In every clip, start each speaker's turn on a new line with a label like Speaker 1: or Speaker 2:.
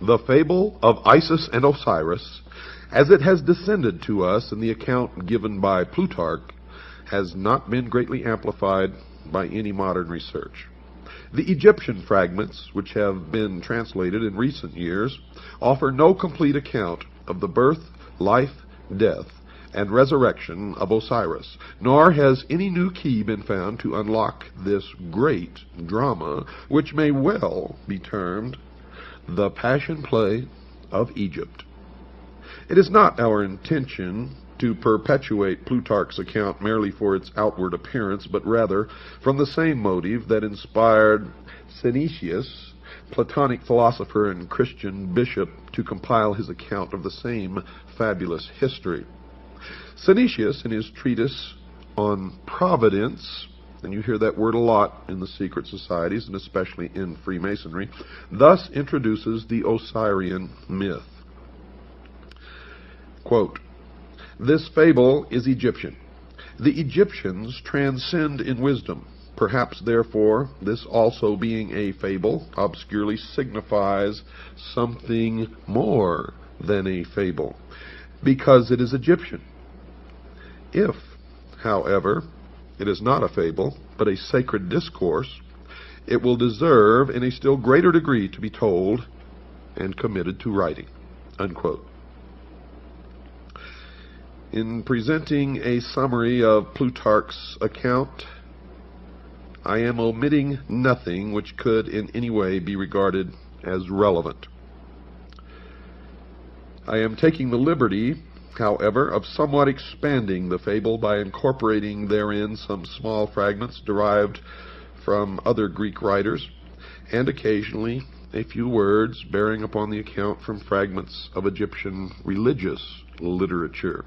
Speaker 1: The fable of Isis and Osiris, as it has descended to us in the account given by Plutarch, has not been greatly amplified by any modern research. The Egyptian fragments, which have been translated in recent years, offer no complete account of the birth, life, death, and resurrection of Osiris, nor has any new key been found to unlock this great drama, which may well be termed the Passion Play of Egypt. It is not our intention to perpetuate Plutarch's account merely for its outward appearance, but rather from the same motive that inspired Synesius, Platonic philosopher and Christian bishop, to compile his account of the same fabulous history. Synesius, in his treatise on Providence, and you hear that word a lot in the secret societies and especially in Freemasonry, thus introduces the Osirian myth. Quote, "This fable is Egyptian. The Egyptians transcend in wisdom. Perhaps, therefore, this also being a fable, obscurely signifies something more than a fable, because it is Egyptian. If, however, it is not a fable, but a sacred discourse, it will deserve in a still greater degree to be told and committed to writing." Unquote. In presenting a summary of Plutarch's account, I am omitting nothing which could in any way be regarded as relevant. I am taking the liberty, however, of somewhat expanding the fable by incorporating therein some small fragments derived from other Greek writers, and occasionally a few words bearing upon the account from fragments of Egyptian religious literature.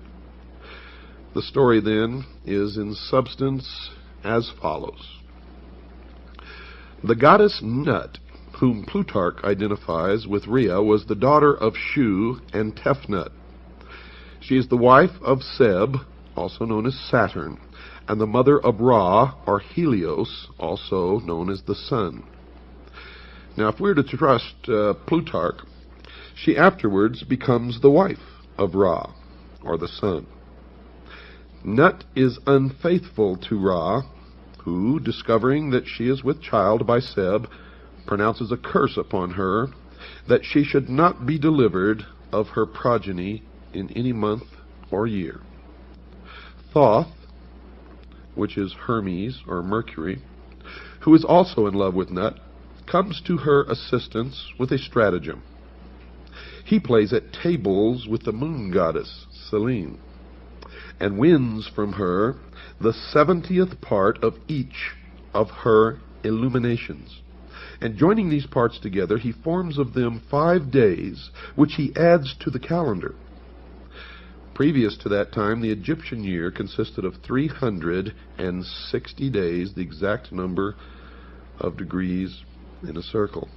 Speaker 1: The story, then, is in substance as follows. The goddess Nut, whom Plutarch identifies with Rhea, was the daughter of Shu and Tefnut. She is the wife of Seb, also known as Saturn, and the mother of Ra, or Helios, also known as the sun. Now, if we're to trust Plutarch, she afterwards becomes the wife of Ra, or the sun. Nut is unfaithful to Ra, who, discovering that she is with child by Seb, pronounces a curse upon her that she should not be delivered of her progeny in any month or year. Thoth, which is Hermes or Mercury, who is also in love with Nut, comes to her assistance with a stratagem. He plays at tables with the moon goddess, Selene, and wins from her the 70th part of each of her illuminations. And joining these parts together, he forms of them 5 days, which he adds to the calendar. Previous to that time, the Egyptian year consisted of 360 days, the exact number of degrees in a circle.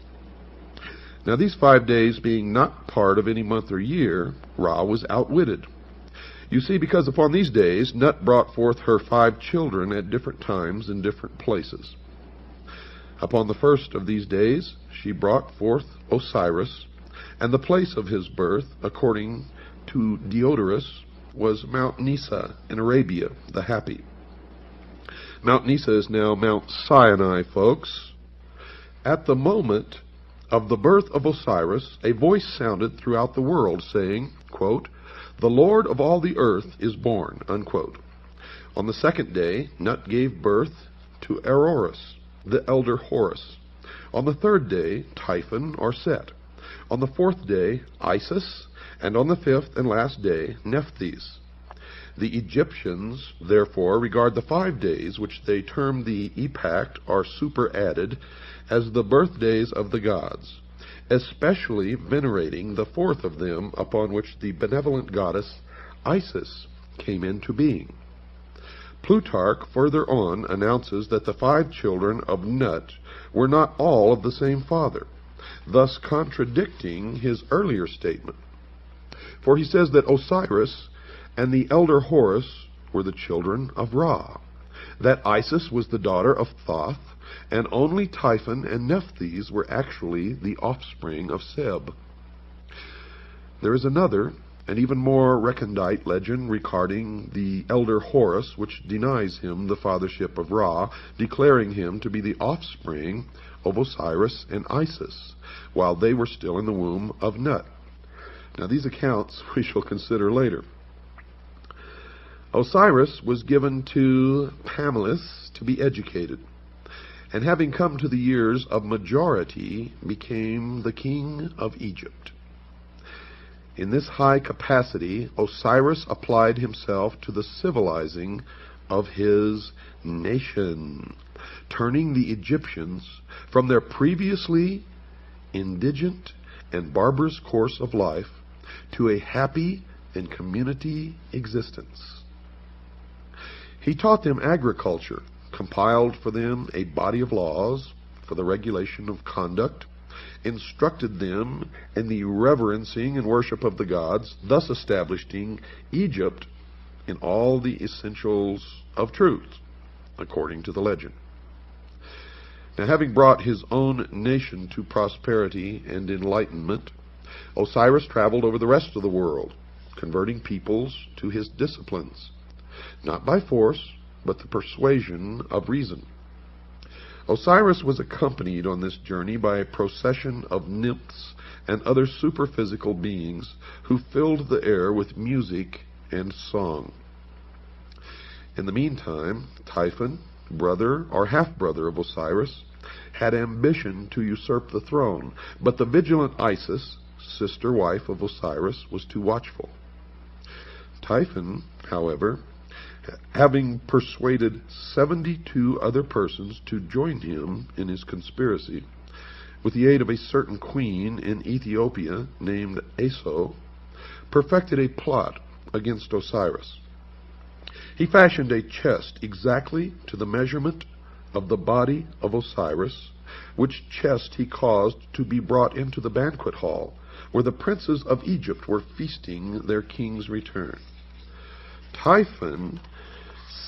Speaker 1: Now, these 5 days being not part of any month or year, Ra was outwitted. You see, because upon these days Nut brought forth her 5 children at different times in different places. Upon the first of these days she brought forth Osiris, and the place of his birth, according to Diodorus, was Mount Nisa in Arabia, the Happy. Mount Nisa is now Mount Sinai, folks. At the moment of the birth of Osiris, a voice sounded throughout the world, saying, quote, "The Lord of all the earth is born," unquote. On the second day, Nut gave birth to Eroris, the elder Horus. On the third day, Typhon or Set. On the fourth day, Isis, and on the fifth and last day, Nephthys. The Egyptians, therefore, regard the 5 days, which they term the epact or superadded, as the birthdays of the gods, especially venerating the 4th of them, upon which the benevolent goddess Isis came into being. Plutarch further on announces that the 5 children of Nut were not all of the same father, thus contradicting his earlier statement. For he says that Osiris and the elder Horus were the children of Ra, that Isis was the daughter of Thoth, and only Typhon and Nephthys were actually the offspring of Seb. There is another, and even more recondite legend regarding the elder Horus, which denies him the fathership of Ra, declaring him to be the offspring of Osiris and Isis, while they were still in the womb of Nut. Now these accounts we shall consider later. Osiris was given to Pamlis to be educated, and having come to the years of majority, became the king of Egypt. In this high capacity, Osiris applied himself to the civilizing of his nation, turning the Egyptians from their previously indigent and barbarous course of life to a happy and community existence. He taught them agriculture, compiled for them a body of laws for the regulation of conduct, instructed them in the reverencing and worship of the gods, thus establishing Egypt in all the essentials of truth, according to the legend. Now, having brought his own nation to prosperity and enlightenment, Osiris traveled over the rest of the world, converting peoples to his disciplines, not by force, but the persuasion of reason. Osiris was accompanied on this journey by a procession of nymphs and other superphysical beings who filled the air with music and song. In the meantime, Typhon, brother or half-brother of Osiris, had ambition to usurp the throne, but the vigilant Isis, sister wife of Osiris, was too watchful. Typhon, however, having persuaded 72 other persons to join him in his conspiracy, with the aid of a certain queen in Ethiopia named Aso, perfected a plot against Osiris. He fashioned a chest exactly to the measurement of the body of Osiris, which chest he caused to be brought into the banquet hall, where the princes of Egypt were feasting their king's return. Typhon,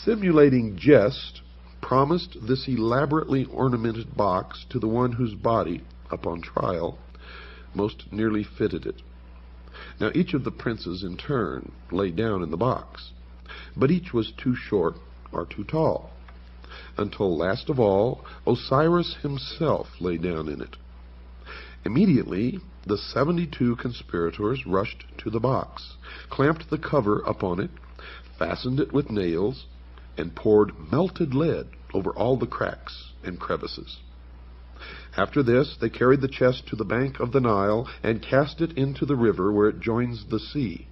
Speaker 1: simulating jest, promised this elaborately ornamented box to the one whose body, upon trial, most nearly fitted it. Now each of the princes in turn lay down in the box, but each was too short or too tall, until last of all Osiris himself lay down in it. Immediately the 72 conspirators rushed to the box, clamped the cover upon it, fastened it with nails, and poured melted lead over all the cracks and crevices. After this, they carried the chest to the bank of the Nile and cast it into the river where it joins the sea.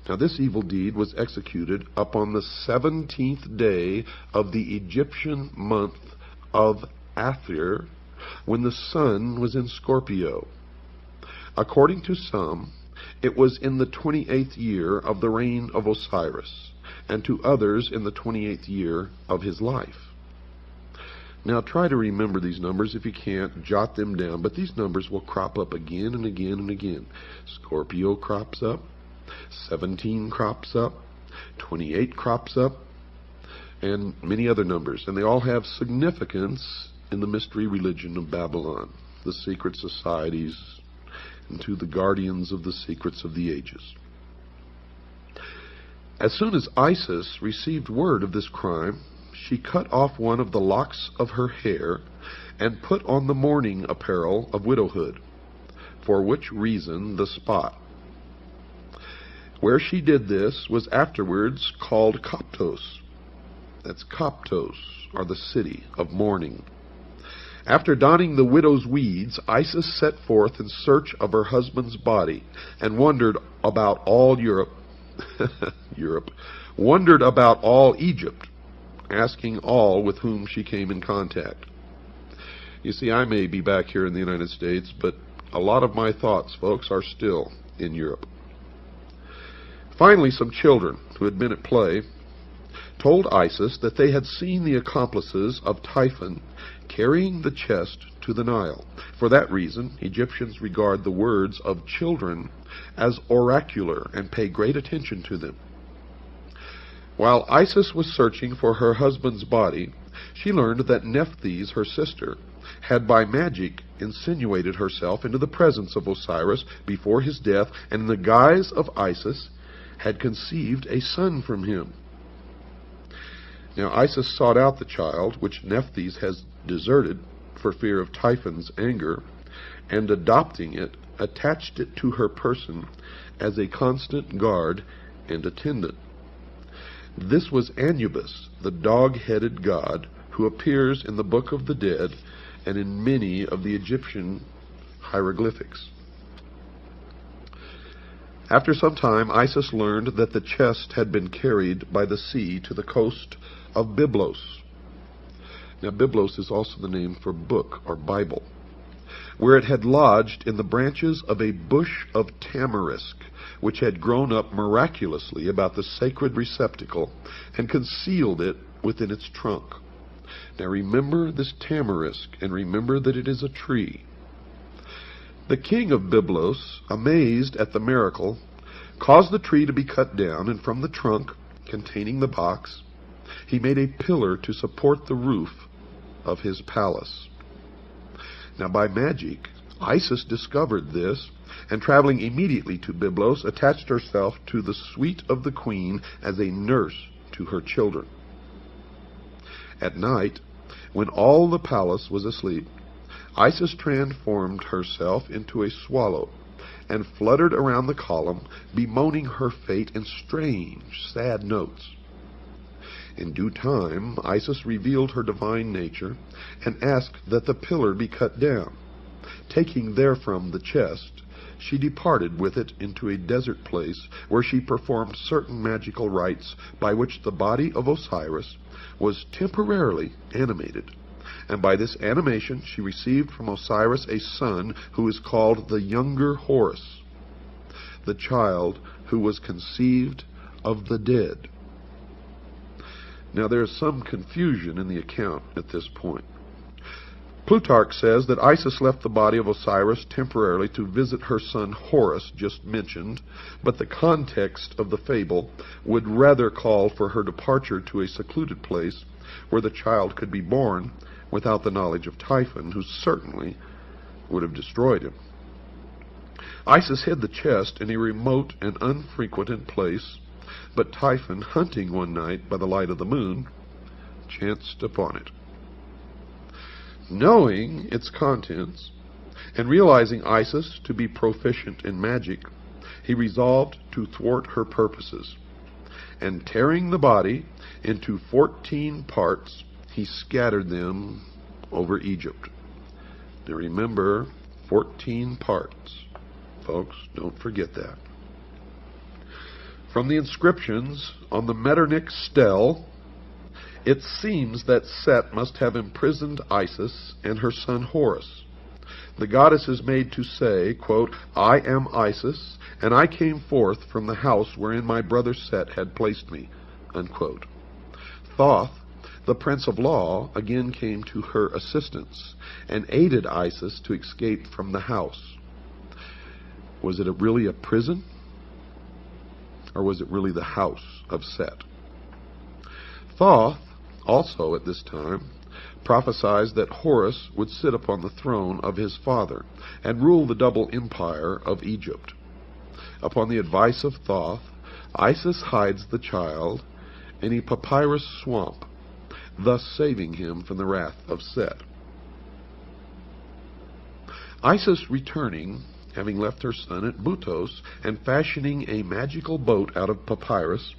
Speaker 1: Now this evil deed was executed upon the 17th day of the Egyptian month of Athir, when the sun was in Scorpio. According to some, it was in the 28th year of the reign of Osiris, and to others in the 28th year of his life. Now try to remember these numbers. If you can't, jot them down, but these numbers will crop up again and again and again. Scorpio crops up, 17 crops up, 28 crops up, and many other numbers, and they all have significance in the mystery religion of Babylon, the secret societies, and to the guardians of the secrets of the ages. As soon as Isis received word of this crime, she cut off one of the locks of her hair and put on the mourning apparel of widowhood, for which reason the spot where she did this was afterwards called Koptos. That's Koptos, or the city of mourning. After donning the widow's weeds, Isis set forth in search of her husband's body and wandered about all Europe, wandered about all Egypt, asking all with whom she came in contact. You see, I may be back here in the United States, but a lot of my thoughts, folks, are still in Europe. Finally, some children who had been at play told Isis that they had seen the accomplices of Typhon carrying the chest to the Nile. For that reason, Egyptians regard the words of children as oracular and pay great attention to them. While Isis was searching for her husband's body, she learned that Nephthys, her sister, had by magic insinuated herself into the presence of Osiris before his death, and in the guise of Isis had conceived a son from him. Now Isis sought out the child, which Nephthys has deserted for fear of Typhon's anger, and adopting it, attached it to her person as a constant guard and attendant. This was Anubis, the dog-headed god, who appears in the Book of the Dead and in many of the Egyptian hieroglyphics. After some time, Isis learned that the chest had been carried by the sea to the coast of Byblos. Now, Byblos is also the name for book or Bible, where it had lodged in the branches of a bush of tamarisk, which had grown up miraculously about the sacred receptacle and concealed it within its trunk. Now remember this tamarisk, and remember that it is a tree. The king of Byblos, amazed at the miracle, caused the tree to be cut down, and from the trunk containing the box, he made a pillar to support the roof of his palace. Now by magic, Isis discovered this, and traveling immediately to Byblos, attached herself to the suite of the queen as a nurse to her children. At night, when all the palace was asleep, Isis transformed herself into a swallow and fluttered around the column, bemoaning her fate in strange, sad notes. In due time, Isis revealed her divine nature and asked that the pillar be cut down. Taking therefrom the chest, she departed with it into a desert place, where she performed certain magical rites by which the body of Osiris was temporarily animated. And by this animation she received from Osiris a son who is called the younger Horus, the child who was conceived of the dead. Now there is some confusion in the account at this point. Plutarch says that Isis left the body of Osiris temporarily to visit her son Horus, just mentioned, but the context of the fable would rather call for her departure to a secluded place where the child could be born without the knowledge of Typhon, who certainly would have destroyed him. Isis hid the chest in a remote and unfrequented place, but Typhon, hunting one night by the light of the moon, chanced upon it. Knowing its contents, and realizing Isis to be proficient in magic, he resolved to thwart her purposes, and tearing the body into 14 parts, he scattered them over Egypt. Now remember, 14 parts. Folks, don't forget that. From the inscriptions on the Metternich stele, it seems that Set must have imprisoned Isis and her son Horus. The goddess is made to say, quote, "I am Isis, and I came forth from the house wherein my brother Set had placed me," unquote. Thoth, the prince of law, again came to her assistance and aided Isis to escape from the house. Was it really a prison? Or was it really the house of Set? Thoth also at this time prophesied that Horus would sit upon the throne of his father and rule the double empire of Egypt. Upon the advice of Thoth, Isis hides the child in a papyrus swamp, thus saving him from the wrath of Set. Isis returning, having left her son at Butos, and fashioning a magical boat out of papyrus,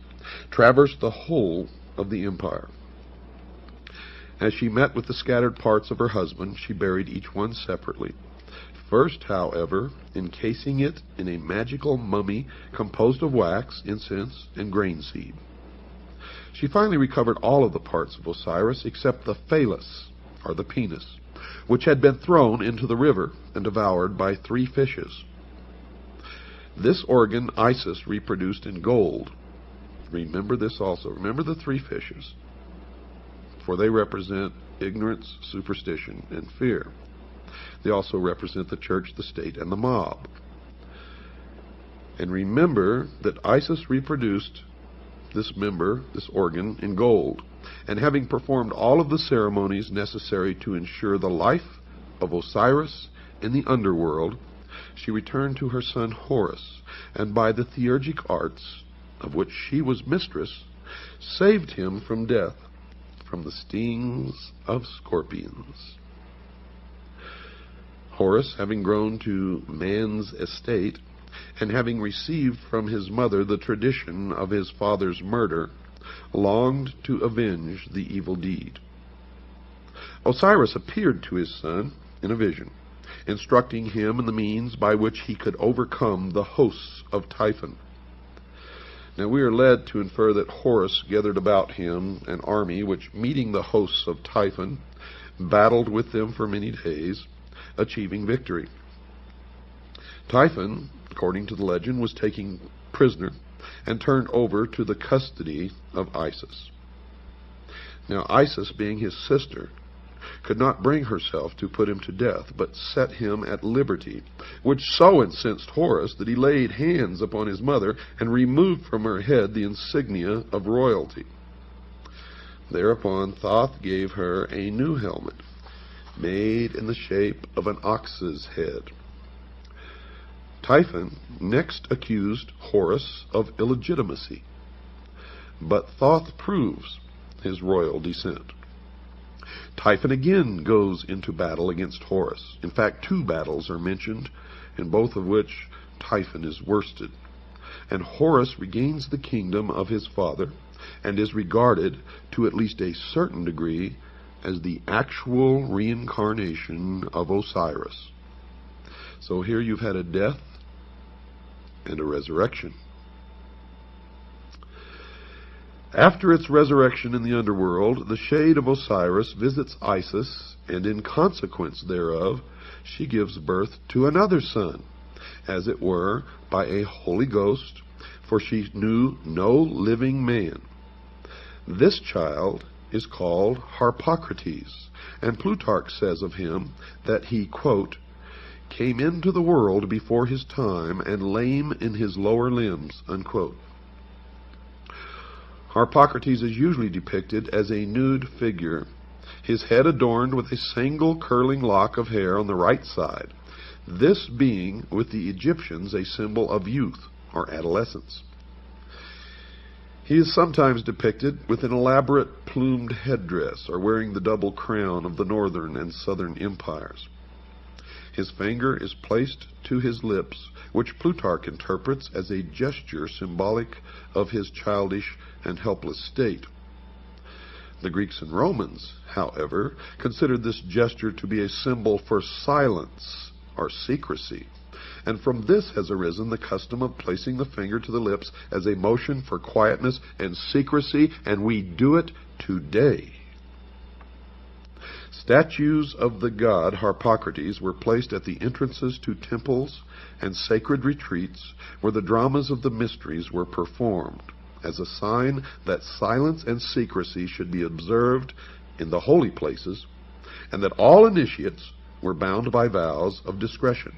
Speaker 1: traversed the whole of the empire. As she met with the scattered parts of her husband, she buried each one separately. First, however, encasing it in a magical mummy composed of wax, incense, and grain seed. She finally recovered all of the parts of Osiris except the phallus, or the penis, which had been thrown into the river and devoured by 3 fishes. This organ Isis reproduced in gold. Remember this also. Remember the 3 fishes, for they represent ignorance, superstition, and fear. They also represent the church, the state, and the mob. And remember that Isis reproduced this organ, in gold, and having performed all of the ceremonies necessary to ensure the life of Osiris in the underworld, she returned to her son Horus, and by the theurgic arts, of which she was mistress, saved him from death, from the stings of scorpions. Horus, having grown to man's estate, and having received from his mother the tradition of his father's murder, longed to avenge the evil deed. Osiris appeared to his son in a vision, instructing him in the means by which he could overcome the hosts of Typhon. Now we are led to infer that Horus gathered about him an army which, meeting the hosts of Typhon, battled with them for many days, achieving victory. Typhon, according to the legend, was taken prisoner and turned over to the custody of Isis. Now Isis, being his sister, could not bring herself to put him to death, but set him at liberty, which so incensed Horus that he laid hands upon his mother and removed from her head the insignia of royalty. Thereupon Thoth gave her a new helmet, made in the shape of an ox's head. Typhon next accused Horus of illegitimacy, but Thoth proves his royal descent. Typhon again goes into battle against Horus. In fact, 2 battles are mentioned, in both of which Typhon is worsted. And Horus regains the kingdom of his father, and is regarded, to at least a certain degree, as the actual reincarnation of Osiris. So here you've had a death and a resurrection. After its resurrection in the underworld, the shade of Osiris visits Isis, and in consequence thereof, she gives birth to another son, as it were, by a Holy Ghost, for she knew no living man. This child is called Harpocrates, and Plutarch says of him that he, quote, came into the world before his time and lame in his lower limbs, unquote. Harpocrates is usually depicted as a nude figure, his head adorned with a single curling lock of hair on the right side, this being, with the Egyptians, a symbol of youth or adolescence. He is sometimes depicted with an elaborate plumed headdress or wearing the double crown of the northern and southern empires. His finger is placed to his lips, which Plutarch interprets as a gesture symbolic of his childish and helpless state. The Greeks and Romans, however, considered this gesture to be a symbol for silence or secrecy, and from this has arisen the custom of placing the finger to the lips as a motion for quietness and secrecy, and we do it today. Statues of the god Harpocrates were placed at the entrances to temples and sacred retreats where the dramas of the mysteries were performed, as a sign that silence and secrecy should be observed in the holy places, and that all initiates were bound by vows of discretion.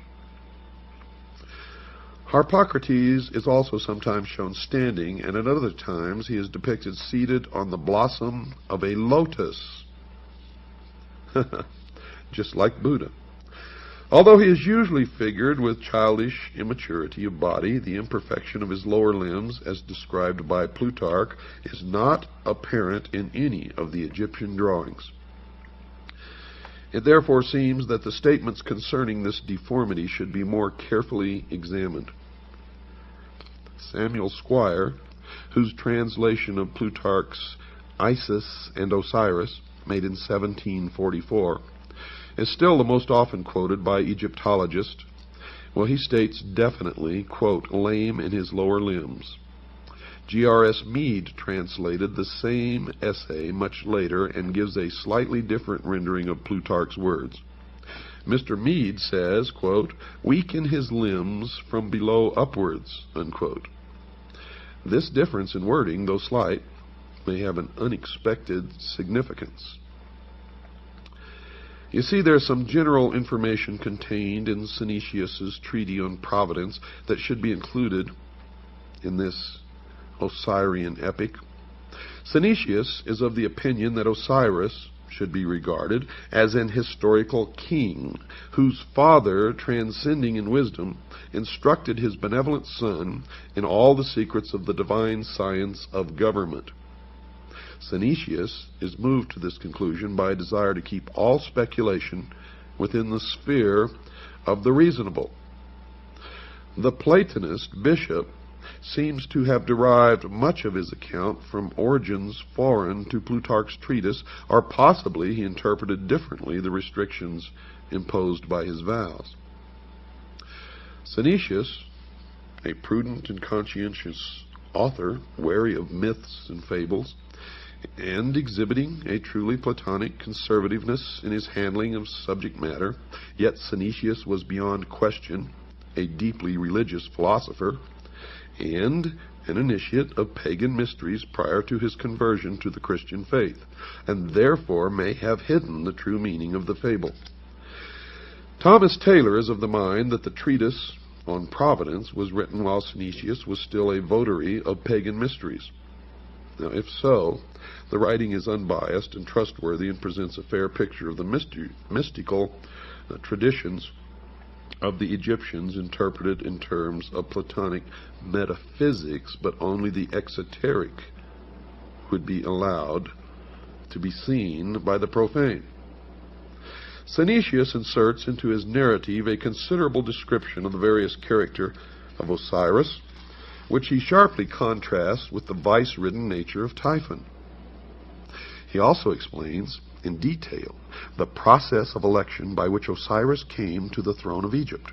Speaker 1: Harpocrates is also sometimes shown standing, and at other times he is depicted seated on the blossom of a lotus, just like Buddha. Although he is usually figured with childish immaturity of body, the imperfection of his lower limbs, as described by Plutarch, is not apparent in any of the Egyptian drawings. It therefore seems that the statements concerning this deformity should be more carefully examined. Samuel Squire, whose translation of Plutarch's Isis and Osiris, made in 1744, is still the most often quoted by Egyptologists. Well, he states definitely, quote, lame in his lower limbs. G.R.S. Mead translated the same essay much later and gives a slightly different rendering of Plutarch's words. Mr. Mead says, quote, weak in his limbs from below upwards, unquote. This difference in wording, though slight, may have an unexpected significance. You see, there's some general information contained in Synesius's treatise on Providence that should be included in this Osirian epic. Synesius is of the opinion that Osiris, should be regarded as an historical king, whose father, transcending in wisdom, instructed his benevolent son in all the secrets of the divine science of government. Synesius is moved to this conclusion by a desire to keep all speculation within the sphere of the reasonable. The Platonist bishop seems to have derived much of his account from origins foreign to Plutarch's treatise, or possibly he interpreted differently the restrictions imposed by his vows. Synesius, a prudent and conscientious author, wary of myths and fables, and exhibiting a truly Platonic conservativeness in his handling of subject matter, yet Synesius was beyond question a deeply religious philosopher and an initiate of pagan mysteries prior to his conversion to the Christian faith, and therefore may have hidden the true meaning of the fable. Thomas Taylor is of the mind that the treatise on Providence was written while Synesius was still a votary of pagan mysteries. Now, if so, the writing is unbiased and trustworthy and presents a fair picture of the mystical traditions of the Egyptians interpreted in terms of Platonic metaphysics, but only the exoteric would be allowed to be seen by the profane. Synesius inserts into his narrative a considerable description of the various character of Osiris, which he sharply contrasts with the vice-ridden nature of Typhon. He also explains in detail the process of election by which Osiris came to the throne of Egypt.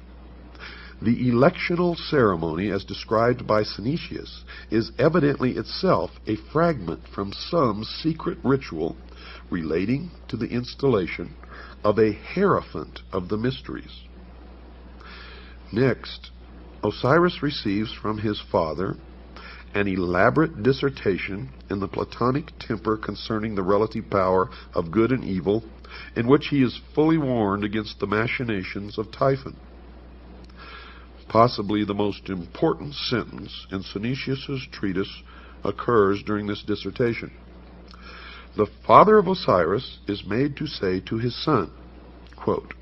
Speaker 1: The electional ceremony, as described by Synesius, is evidently itself a fragment from some secret ritual relating to the installation of a hierophant of the mysteries. Next, Osiris receives from his father an elaborate dissertation in the Platonic temper concerning the relative power of good and evil, in which he is fully warned against the machinations of Typhon. Possibly the most important sentence in Synesius's treatise occurs during this dissertation. The father of Osiris is made to say to his son, quote,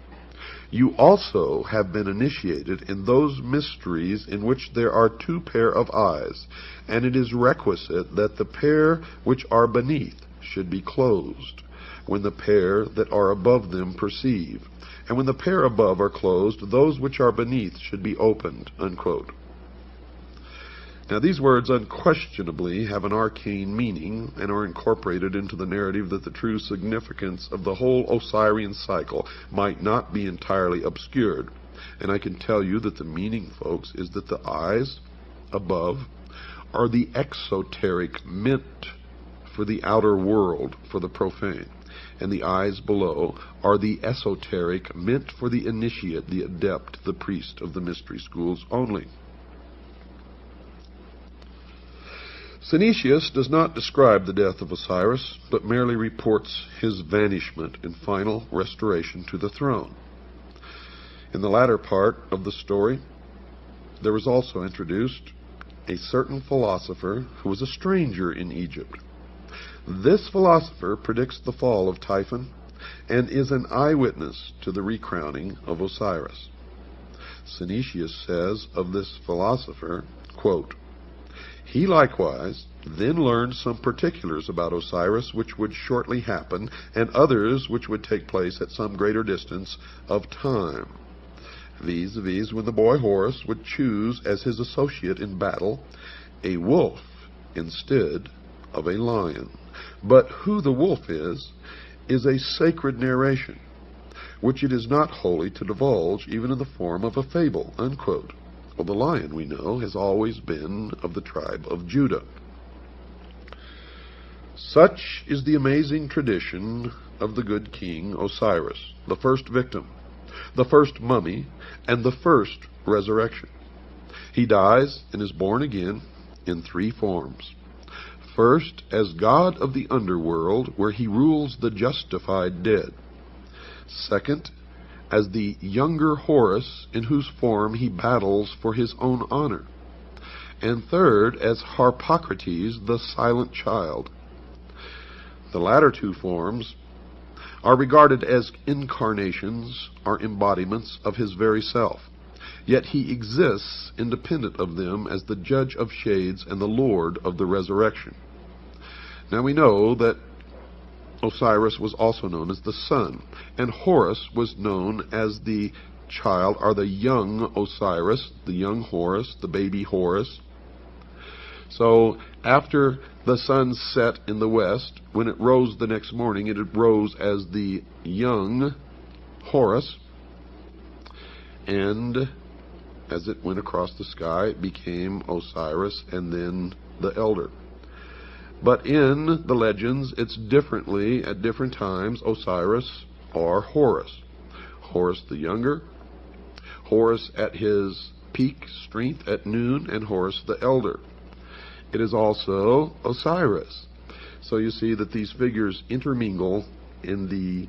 Speaker 1: "You also have been initiated in those mysteries in which there are two pair of eyes, and it is requisite that the pair which are beneath should be closed, when the pair that are above them perceive, and when the pair above are closed, those which are beneath should be opened," unquote. Now, these words unquestionably have an arcane meaning and are incorporated into the narrative that the true significance of the whole Osirian cycle might not be entirely obscured. And I can tell you that the meaning, folks, is that the eyes above are the exoteric meant for the outer world, for the profane, and the eyes below are the esoteric meant for the initiate, the adept, the priest of the mystery schools only. Synesius does not describe the death of Osiris, but merely reports his vanishment and final restoration to the throne. In the latter part of the story, there was also introduced a certain philosopher who was a stranger in Egypt. This philosopher predicts the fall of Typhon and is an eyewitness to the recrowning of Osiris. Synesius says of this philosopher, quote, "He likewise then learned some particulars about Osiris which would shortly happen, and others which would take place at some greater distance of time, viz. When the boy Horus would choose as his associate in battle a wolf instead of a lion. But who the wolf is a sacred narration, which it is not holy to divulge even in the form of a fable," unquote. Well, the lion, we know, has always been of the tribe of Judah. Such is the amazing tradition of the good king Osiris, the first victim, the first mummy, and the first resurrection. He dies and is born again in three forms. First, as god of the underworld, where he rules the justified dead. Second, as the younger Horus, in whose form he battles for his own honor. And third, as Harpocrates, the silent child. The latter two forms are regarded as incarnations or embodiments of his very self. Yet he exists independent of them as the judge of shades and the Lord of the resurrection. Now we know that Osiris was also known as the sun, and Horus was known as the child, or the young Osiris, the young Horus, the baby Horus. So after the sun set in the west, when it rose the next morning, it rose as the young Horus, and as it went across the sky, it became Osiris and then the elder. But in the legends, it's differently at different times Osiris or Horus. Horus the younger, Horus at his peak strength at noon, and Horus the elder. It is also Osiris. So you see that these figures intermingle in the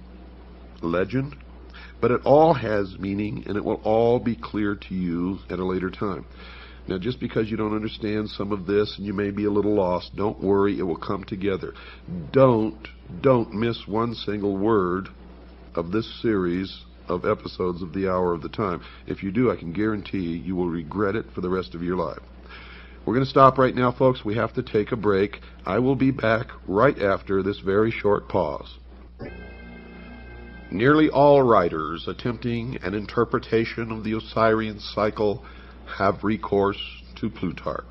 Speaker 1: legend, but it all has meaning, and it will all be clear to you at a later time. Now, just because you don't understand some of this and you may be a little lost, don't worry, it will come together. Don't miss one single word of this series of episodes of the Hour of the Time. If you do, I can guarantee you will regret it for the rest of your life. We're going to stop right now, folks. We have to take a break. I will be back right after this very short pause. Nearly all writers attempting an interpretation of the Osirian cycle have recourse to Plutarch.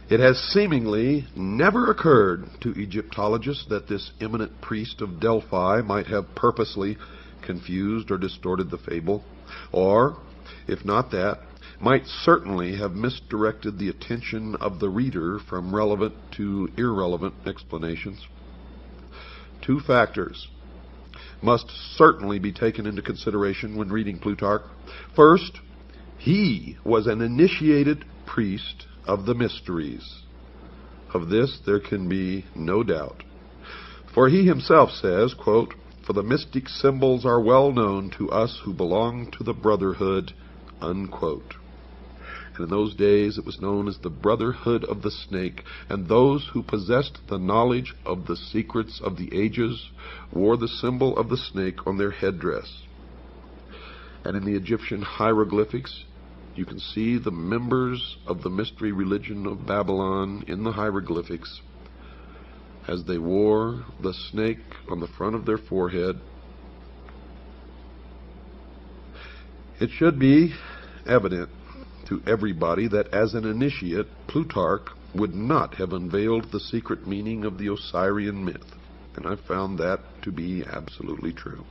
Speaker 1: It has seemingly never occurred to Egyptologists that this eminent priest of Delphi might have purposely confused or distorted the fable, or, if not that, might certainly have misdirected the attention of the reader from relevant to irrelevant explanations. Two factors must certainly be taken into consideration when reading Plutarch. First, he was an initiated priest of the mysteries. Of this there can be no doubt. For he himself says, quote, "For the mystic symbols are well known to us who belong to the brotherhood," unquote. And in those days it was known as the Brotherhood of the Snake, and those who possessed the knowledge of the secrets of the ages wore the symbol of the snake on their headdress. And in the Egyptian hieroglyphics, you can see the members of the mystery religion of Babylon in the hieroglyphics as they wore the snake on the front of their forehead. It should be evident to everybody that as an initiate, Plutarch would not have unveiled the secret meaning of the Osirian myth, and I found that to be absolutely true.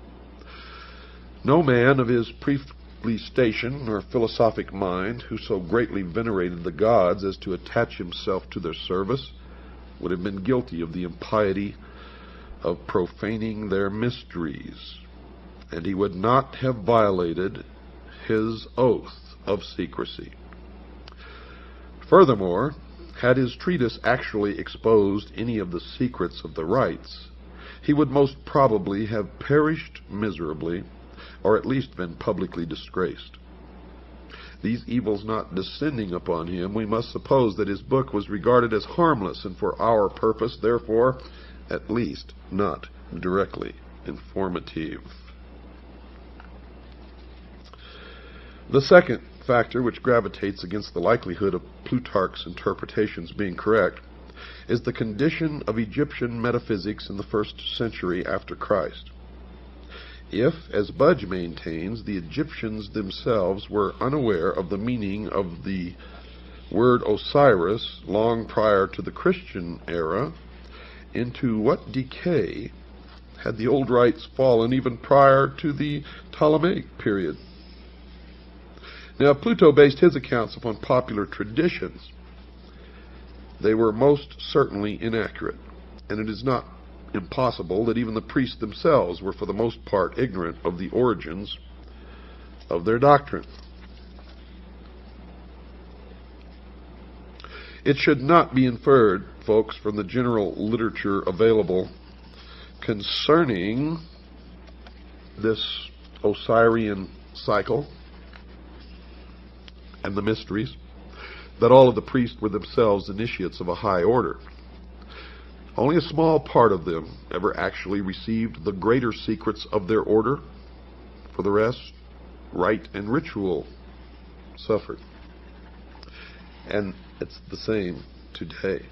Speaker 1: No man of his priestly station or philosophic mind who so greatly venerated the gods as to attach himself to their service would have been guilty of the impiety of profaning their mysteries, and he would not have violated his oath of secrecy. Furthermore, had his treatise actually exposed any of the secrets of the rites, he would most probably have perished miserably, or at least been publicly disgraced. These evils not descending upon him, we must suppose that his book was regarded as harmless and for our purpose, therefore, at least not directly informative. The second factor which gravitates against the likelihood of Plutarch's interpretations being correct is the condition of Egyptian metaphysics in the 1st century after Christ. If, as Budge maintains, the Egyptians themselves were unaware of the meaning of the word Osiris long prior to the Christian era, into what decay had the old rites fallen even prior to the Ptolemaic period? Now, Pluto based his accounts upon popular traditions. They were most certainly inaccurate, and it is not impossible that even the priests themselves were for the most part ignorant of the origins of their doctrine. It should not be inferred, folks, from the general literature available concerning this Osirian cycle and the mysteries, that all of the priests were themselves initiates of a high order. Only a small part of them ever actually received the greater secrets of their order. For the rest, rite and ritual suffered. And it's the same today.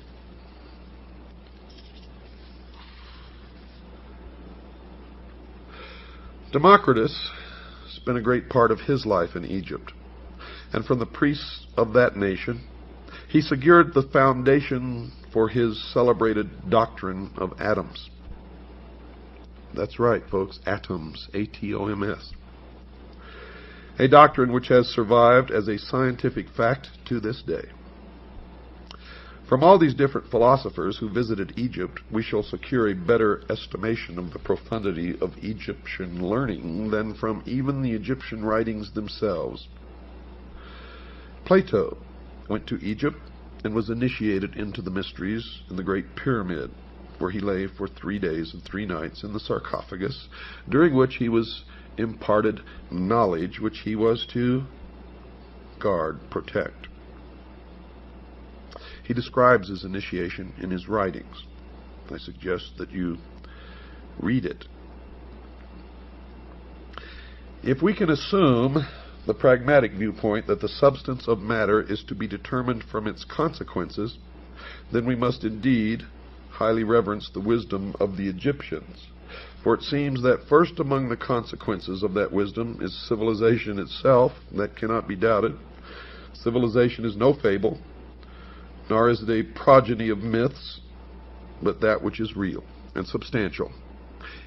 Speaker 1: Democritus spent a great part of his life in Egypt, and from the priests of that nation he secured the foundation for his celebrated doctrine of atoms. That's right, folks, atoms, A-T-O-M-S. A doctrine which has survived as a scientific fact to this day. From all these different philosophers who visited Egypt, we shall secure a better estimation of the profundity of Egyptian learning than from even the Egyptian writings themselves. Plato went to Egypt and was initiated into the mysteries in the Great Pyramid, where he lay for 3 days and 3 nights in the sarcophagus, during which he was imparted knowledge which he was to guard, protect. He describes his initiation in his writings. I suggest that you read it. If we can assume the pragmatic viewpoint that the substance of matter is to be determined from its consequences, then we must indeed highly reverence the wisdom of the Egyptians. For it seems that first among the consequences of that wisdom is civilization itself. That cannot be doubted. Civilization is no fable, nor is it a progeny of myths, but that which is real and substantial.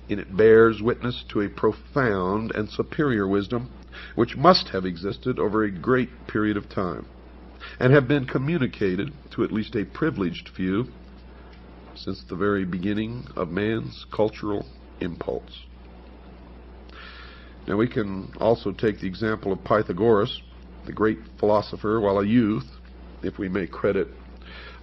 Speaker 1: And it bears witness to a profound and superior wisdom, which must have existed over a great period of time, and have been communicated to at least a privileged few since the very beginning of man's cultural impulse. Now we can also take the example of Pythagoras, the great philosopher, while a youth, if we may credit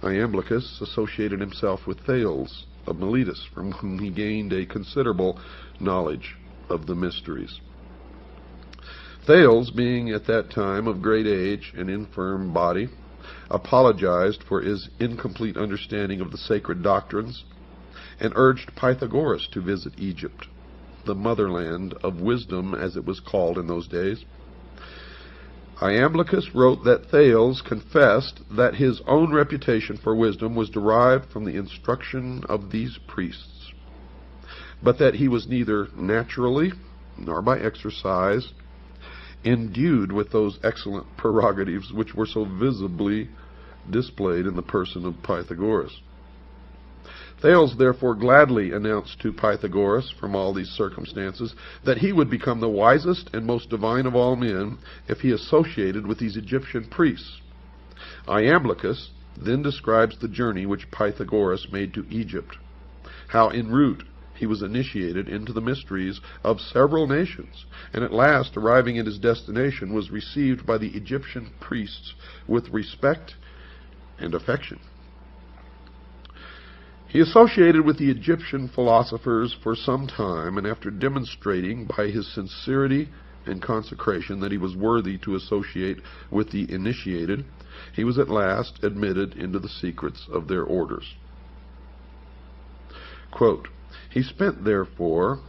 Speaker 1: Iamblichus, associated himself with Thales of Miletus, from whom he gained a considerable knowledge of the mysteries. Thales, being at that time of great age and infirm body, apologized for his incomplete understanding of the sacred doctrines, and urged Pythagoras to visit Egypt, the motherland of wisdom, as it was called in those days. Iamblichus wrote that Thales confessed that his own reputation for wisdom was derived from the instruction of these priests, but that he was neither naturally nor by exercise endued with those excellent prerogatives which were so visibly displayed in the person of Pythagoras. Thales therefore gladly announced to Pythagoras, from all these circumstances, that he would become the wisest and most divine of all men if he associated with these Egyptian priests. Iamblichus then describes the journey which Pythagoras made to Egypt, how en route he was initiated into the mysteries of several nations, and at last, arriving at his destination, was received by the Egyptian priests with respect and affection. He associated with the Egyptian philosophers for some time, and after demonstrating by his sincerity and consecration that he was worthy to associate with the initiated, he was at last admitted into the secrets of their orders. Quote, "He spent, therefore,"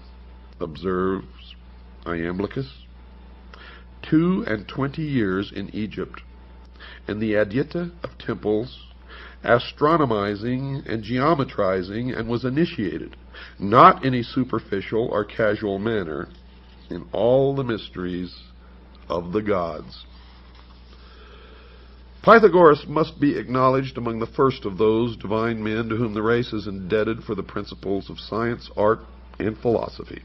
Speaker 1: observes Iamblichus, 22 years in Egypt, and the adyta of temples, astronomizing and geometrizing, and was initiated, not in a superficial or casual manner, in all the mysteries of the gods. Pythagoras must be acknowledged among the first of those divine men to whom the race is indebted for the principles of science, art, and philosophy.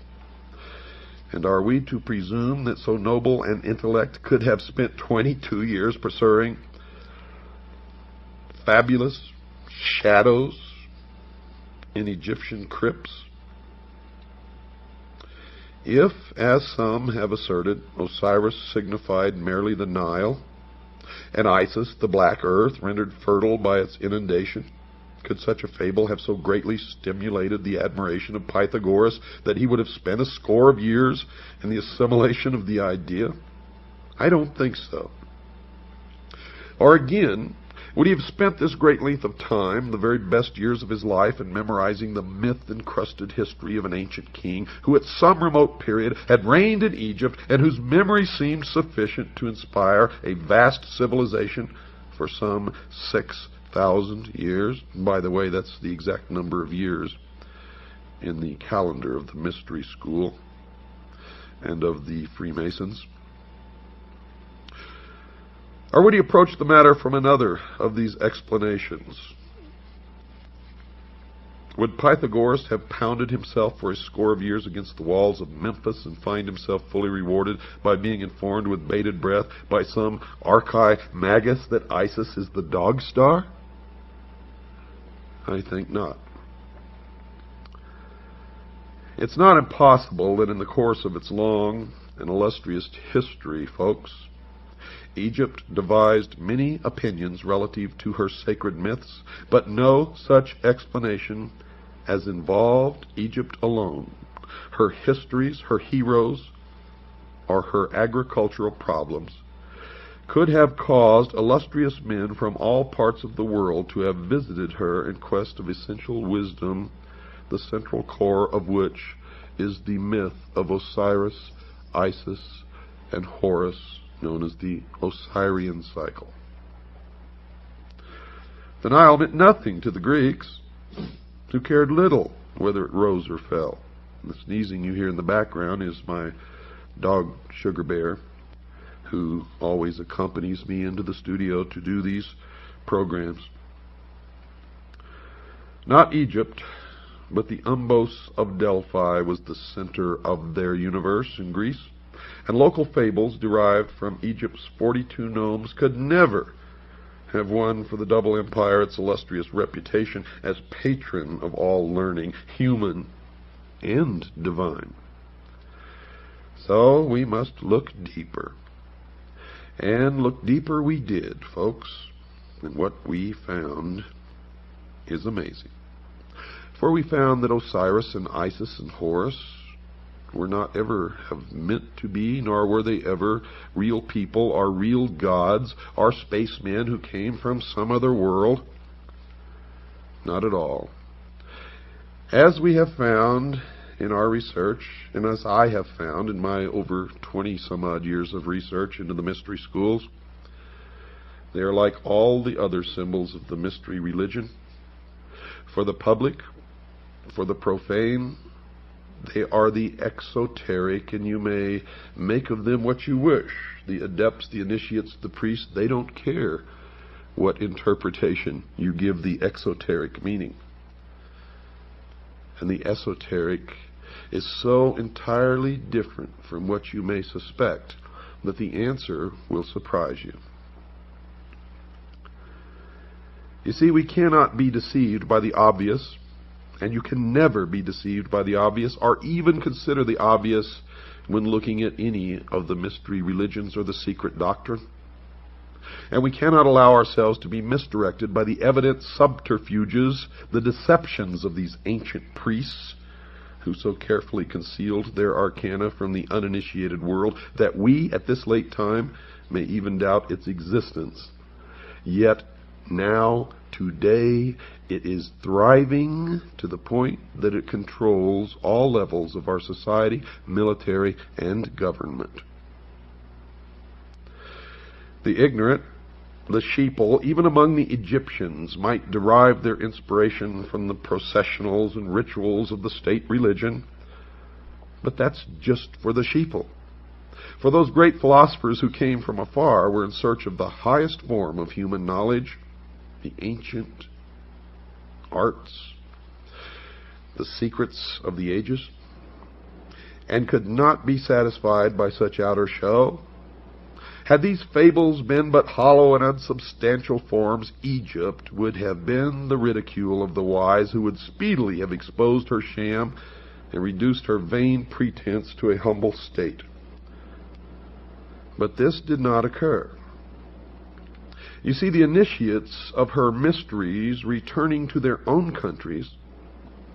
Speaker 1: And are we to presume that so noble an intellect could have spent 22 years pursuing fabulous shadows in Egyptian crypts? If, as some have asserted, Osiris signified merely the Nile, and Isis the black earth rendered fertile by its inundation, could such a fable have so greatly stimulated the admiration of Pythagoras that he would have spent a score of years in the assimilation of the idea? I don't think so. Or again, Would he have spent this great length of time, the very best years of his life, in memorizing the myth-encrusted history of an ancient king who at some remote period had reigned in Egypt and whose memory seemed sufficient to inspire a vast civilization for some 6,000 years? By the way, that's the exact number of years in the calendar of the Mystery School and of the Freemasons. Or would he approach the matter from another of these explanations? Would Pythagoras have pounded himself for a score of years against the walls of Memphis and find himself fully rewarded by being informed with bated breath by some archimagus that Isis is the dog star? I think not. It's not impossible that in the course of its long and illustrious history, folks, Egypt devised many opinions relative to her sacred myths, but no such explanation as involved Egypt alone, her histories, her heroes, or her agricultural problems, could have caused illustrious men from all parts of the world to have visited her in quest of essential wisdom, the central core of which is the myth of Osiris, Isis, and Horus, known as the Osirian cycle. The Nile meant nothing to the Greeks, who cared little whether it rose or fell. The sneezing you hear in the background is my dog Sugar Bear, who always accompanies me into the studio to do these programs. Not Egypt, but the Umbos of Delphi was the center of their universe in Greece, and local fables derived from Egypt's 42 gnomes could never have won for the double empire its illustrious reputation as patron of all learning, human and divine. So we must look deeper. And look deeper we did, folks, and what we found is amazing. For we found that Osiris and Isis and Horus were not ever have meant to be, nor were they ever real people or real gods or spacemen who came from some other world. Not at all. As we have found in our research, and as I have found in my over 20-some-odd years of research into the mystery schools, they are like all the other symbols of the mystery religion. For the public, for the profane, they are the exoteric, and you may make of them what you wish. The adepts, the initiates, the priests, they don't care what interpretation you give the exoteric meaning. And the esoteric is so entirely different from what you may suspect that the answer will surprise you. You see, we cannot be deceived by the obvious, and you can never be deceived by the obvious, or even consider the obvious when looking at any of the mystery religions or the secret doctrine. And we cannot allow ourselves to be misdirected by the evident subterfuges, the deceptions of these ancient priests, who so carefully concealed their arcana from the uninitiated world that we, at this late time, may even doubt its existence. Yet now, today, it is thriving to the point that it controls all levels of our society, military, and government. The ignorant, the sheeple, even among the Egyptians, might derive their inspiration from the processionals and rituals of the state religion, but that's just for the sheeple. For those great philosophers who came from afar were in search of the highest form of human knowledge, the ancient arts, the secrets of the ages, and could not be satisfied by such outer show. Had these fables been but hollow and unsubstantial forms, Egypt would have been the ridicule of the wise, who would speedily have exposed her sham and reduced her vain pretense to a humble state. But this did not occur. You see, the initiates of her mysteries, returning to their own countries,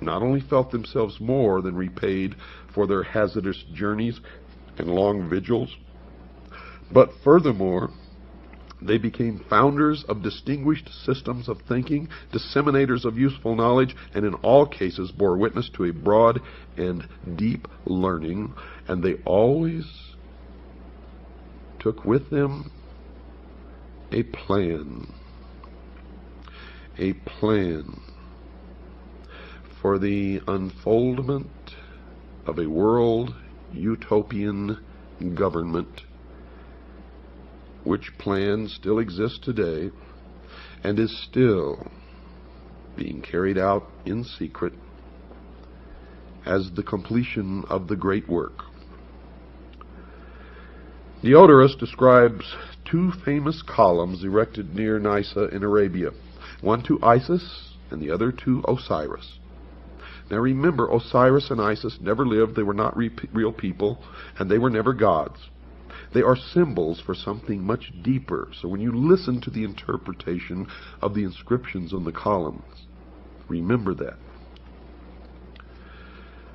Speaker 1: not only felt themselves more than repaid for their hazardous journeys and long vigils, but furthermore, They became founders of distinguished systems of thinking, disseminators of useful knowledge, and in all cases bore witness to a broad and deep learning, and they always took with them a plan for the unfoldment of a world utopian government, which plan still exists today and is still being carried out in secret as the completion of the great work. Osiris describes two famous columns erected near Nysa in Arabia, one to Isis and the other to Osiris. Now remember, Osiris and Isis never lived, they were not real people, and they were never gods. They are symbols for something much deeper. So when you listen to the interpretation of the inscriptions on the columns, remember that.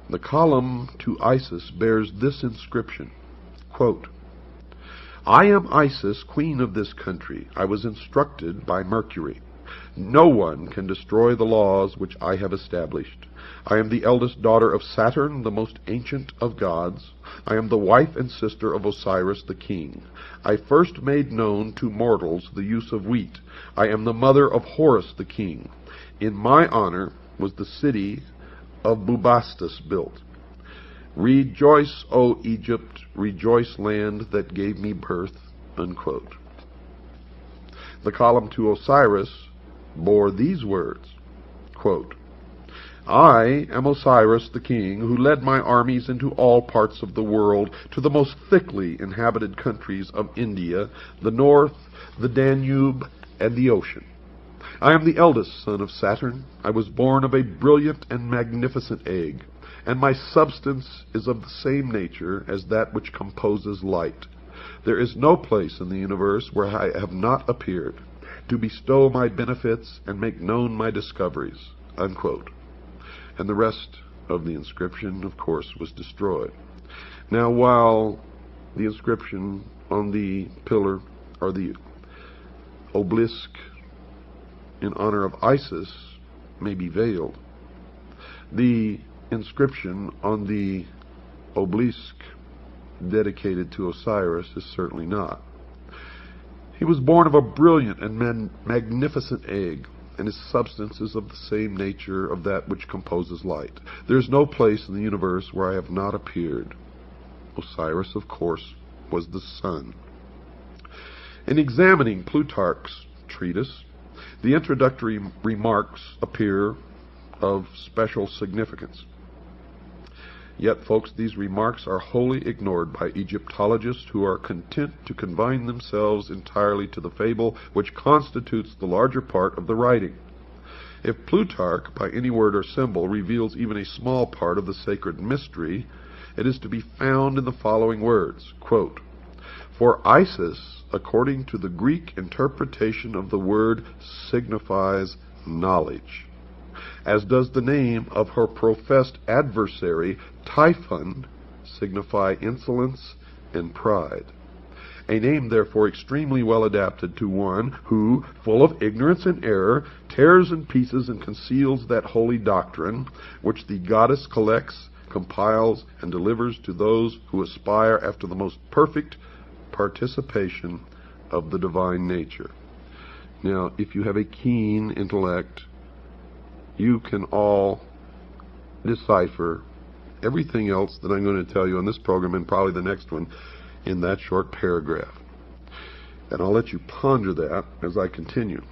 Speaker 1: The column to Isis bears this inscription, quote, "I am Isis, queen of this country. I was instructed by Mercury. No one can destroy the laws which I have established. I am the eldest daughter of Saturn, the most ancient of gods. I am the wife and sister of Osiris the king. I first made known to mortals the use of wheat. I am the mother of Horus the king. In my honor was the city of Bubastis built. Rejoice, O Egypt, rejoice, land that gave me birth," unquote. The column to Osiris bore these words, quote, "I am Osiris the king, who led my armies into all parts of the world, to the most thickly inhabited countries of India, the north, the Danube, and the ocean. I am the eldest son of Saturn. I was born of a brilliant and magnificent egg, and my substance is of the same nature as that which composes light. There is no place in the universe where I have not appeared, to bestow my benefits and make known my discoveries," unquote. And the rest of the inscription, of course, was destroyed. Now, while the inscription on the pillar, or the obelisk in honor of Isis, may be veiled, the inscription on the obelisk dedicated to Osiris is certainly not. He was born of a brilliant and magnificent egg, and his substance is of the same nature of that which composes light. There is no place in the universe where I have not appeared. Osiris, of course, was the sun. In examining Plutarch's treatise, the introductory remarks appear of special significance. Yet, folks, these remarks are wholly ignored by Egyptologists, who are content to confine themselves entirely to the fable which constitutes the larger part of the writing. If Plutarch, by any word or symbol, reveals even a small part of the sacred mystery, it is to be found in the following words, quote, "For Isis, according to the Greek interpretation of the word, signifies knowledge, as does the name of her professed adversary, Typhon, signify insolence and pride. A name, therefore, extremely well adapted to one who, full of ignorance and error, tears in pieces and conceals that holy doctrine which the goddess collects, compiles, and delivers to those who aspire after the most perfect participation of the divine nature." Now, if you have a keen intellect, you can all decipher everything else that I'm going to tell you on this program, and probably the next one, in that short paragraph. And I'll let you ponder that as I continue.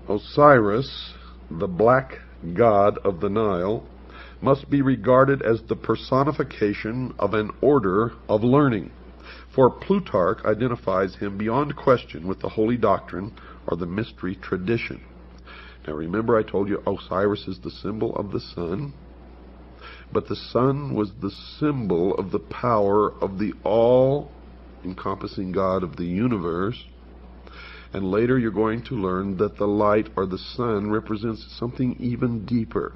Speaker 1: Osiris, the black god of the Nile, must be regarded as the personification of an order of learning, for Plutarch identifies him beyond question with the holy doctrine or the mystery tradition. Now remember, I told you Osiris is the symbol of the sun, but the sun was the symbol of the power of the all-encompassing God of the universe. And later you're going to learn that the light, or the sun, represents something even deeper.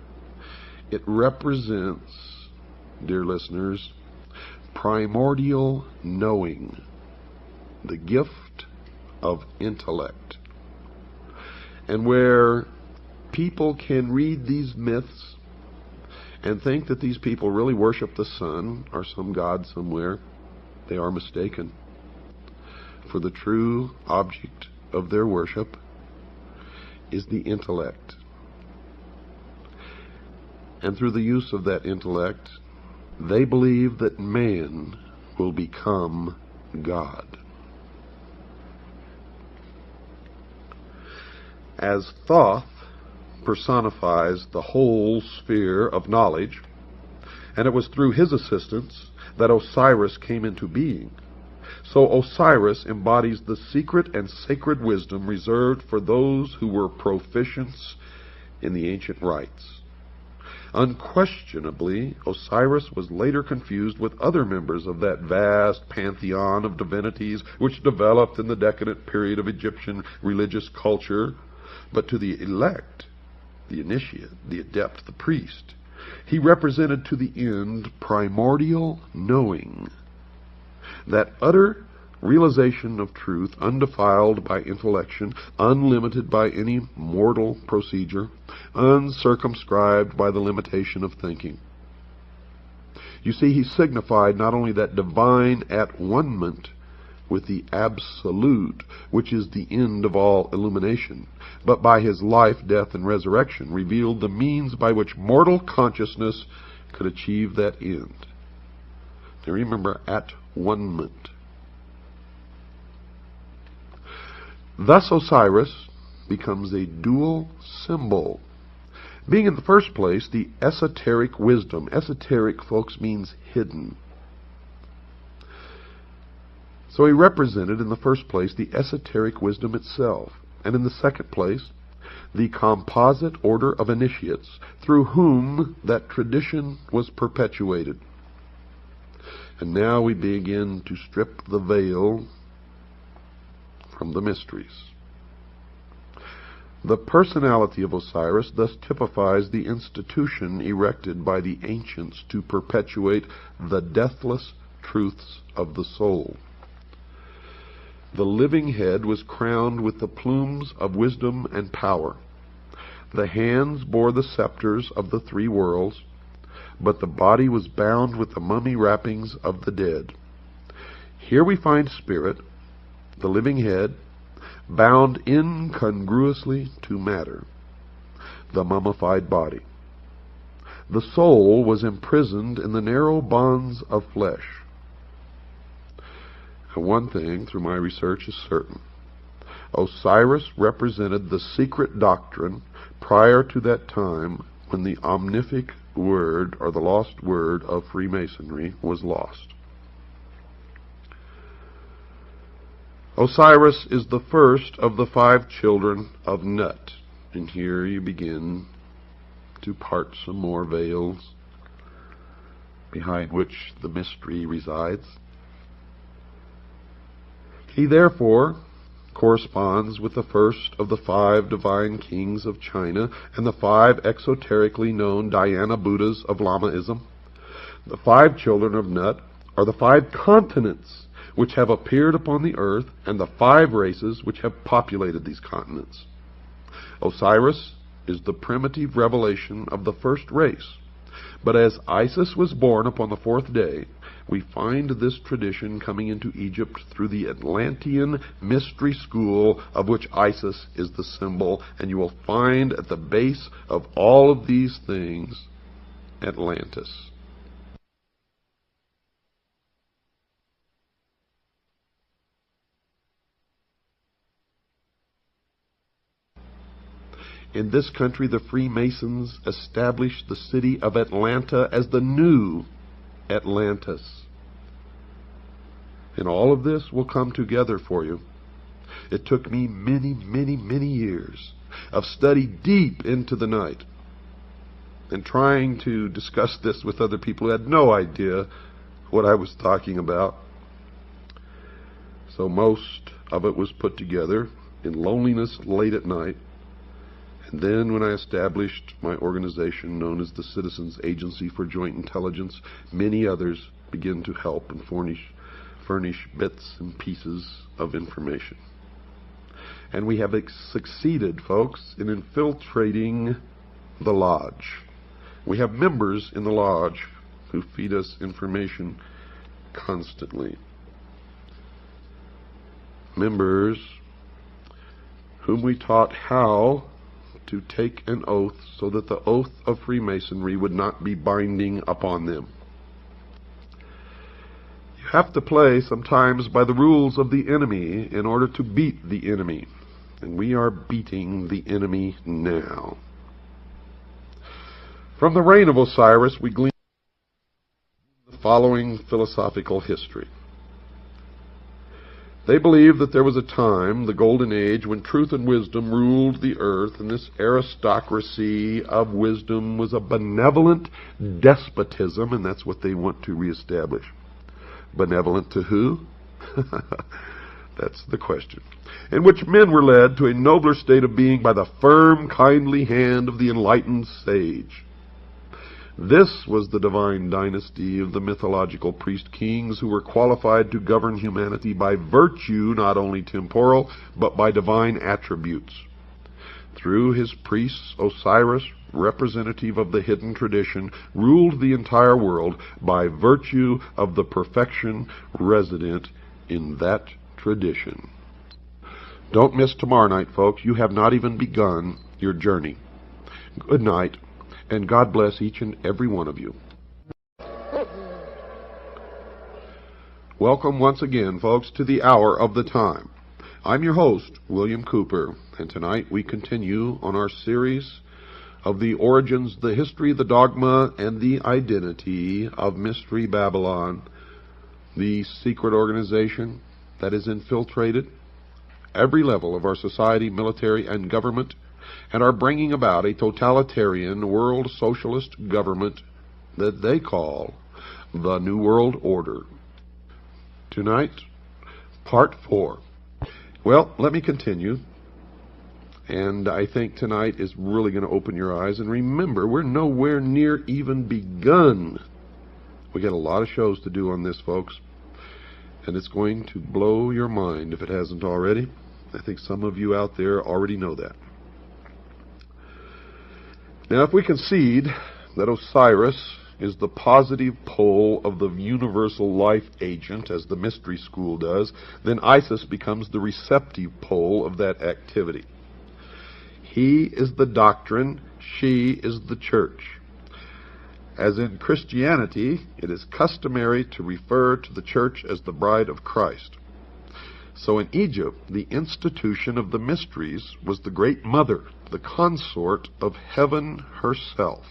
Speaker 1: It represents, dear listeners, primordial knowing. the gift of intellect. And where people can read these myths and think that these people really worship the sun or some god somewhere, they are mistaken. For the true object of their worship is the intellect. And through the use of that intellect, they believe that man will become God. As Thoth personifies the whole sphere of knowledge, and it was through his assistance that Osiris came into being, so Osiris embodies the secret and sacred wisdom reserved for those who were proficients in the ancient rites. Unquestionably, Osiris was later confused with other members of that vast pantheon of divinities which developed in the decadent period of Egyptian religious culture. But to the elect, the initiate, the adept, the priest, he represented to the end primordial knowing, that utter realization of truth, undefiled by intellection, unlimited by any mortal procedure, uncircumscribed by the limitation of thinking. You see, he signified not only that divine at-one-ment with the Absolute, which is the end of all illumination, but by his life, death, and resurrection revealed the means by which mortal consciousness could achieve that end. Now remember, at-one-ment. Thus Osiris becomes a dual symbol, being in the first place the esoteric wisdom. Esoteric, folks, means hidden. So he represented in the first place the esoteric wisdom itself, and in the second place the composite order of initiates through whom that tradition was perpetuated. And now we begin to strip the veil from the mysteries. The personality of Osiris thus typifies the institution erected by the ancients to perpetuate the deathless truths of the soul. The living head was crowned with the plumes of wisdom and power. The hands bore the scepters of the three worlds, but the body was bound with the mummy wrappings of the dead. Here we find spirit, the living head, bound incongruously to matter, the mummified body. The soul was imprisoned in the narrow bonds of flesh. And one thing, through my research, is certain. Osiris represented the secret doctrine prior to that time when the omnific word, or the lost word, of Freemasonry was lost. Osiris is the first of the 5 children of Nut. And here you begin to part some more veils behind which the mystery resides. He therefore corresponds with the first of the 5 divine kings of China and the 5 exoterically known Dhyana Buddhas of Lamaism. The 5 children of Nut are the 5 continents which have appeared upon the earth, and the 5 races which have populated these continents. Osiris is the primitive revelation of the first race, but as Isis was born upon the 4th day, we find this tradition coming into Egypt through the Atlantean mystery school of which Isis is the symbol, and you will find at the base of all of these things Atlantis. In this country, the Freemasons established the city of Atlanta as the new Atlantis. And all of this will come together for you. It took me many, many, many years of study deep into the night and trying to discuss this with other people who had no idea what I was talking about. So most of it was put together in loneliness late at night. And then when I established my organization known as the Citizens Agency for Joint Intelligence, many others began to help and furnish bits and pieces of information. And we have succeeded, folks, in infiltrating the lodge. We have members in the lodge who feed us information constantly. Members whom we taught how to take an oath so that the oath of Freemasonry would not be binding upon them. You have to play sometimes by the rules of the enemy in order to beat the enemy. And we are beating the enemy now. From the reign of Osiris, we glean the following philosophical history. They believed that there was a time, the Golden Age, when truth and wisdom ruled the earth, and this aristocracy of wisdom was a benevolent despotism, and that's what they want to reestablish. Benevolent to who? That's the question. In which men were led to a nobler state of being by the firm, kindly hand of the enlightened sage. This was the divine dynasty of the mythological priest-kings who were qualified to govern humanity by virtue, not only temporal, but by divine attributes. Through his priests, Osiris, representative of the hidden tradition, ruled the entire world by virtue of the perfection resident in that tradition. Don't miss tomorrow night, folks. You have not even begun your journey. Good night. And God bless each and every one of you. Welcome once again, folks, to the Hour of the Time. I'm your host, William Cooper, and tonight we continue on our series of the origins, the history, the dogma, and the identity of Mystery Babylon, the secret organization that has infiltrated every level of our society, military, and government, and are bringing about a totalitarian world socialist government that they call the New World Order. Tonight, part 4. Well, let me continue. And I think tonight is really going to open your eyes. And remember, we're nowhere near even begun. We got a lot of shows to do on this, folks. And it's going to blow your mind if it hasn't already. I think some of you out there already know that. Now, if we concede that Osiris is the positive pole of the universal life agent, as the mystery school does, then Isis becomes the receptive pole of that activity. He is the doctrine, she is the church. As in Christianity, it is customary to refer to the church as the bride of Christ. So in Egypt, the institution of the mysteries was the great mother, the consort of heaven herself.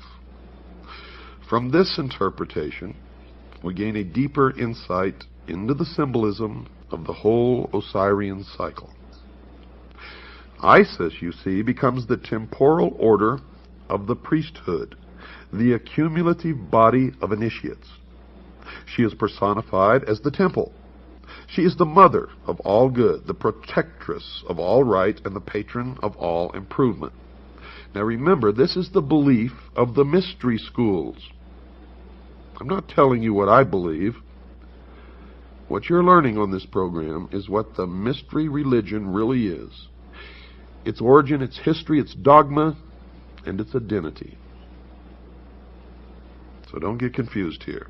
Speaker 1: From this interpretation, we gain a deeper insight into the symbolism of the whole Osirian cycle. Isis, you see, becomes the temporal order of the priesthood, the accumulative body of initiates. She is personified as the temple. She is the mother of all good, the protectress of all right, and the patron of all improvement. Now remember, this is the belief of the mystery schools. I'm not telling you what I believe. What you're learning on this program is what the mystery religion really is. Its origin, its history, its dogma, and its identity. So don't get confused here.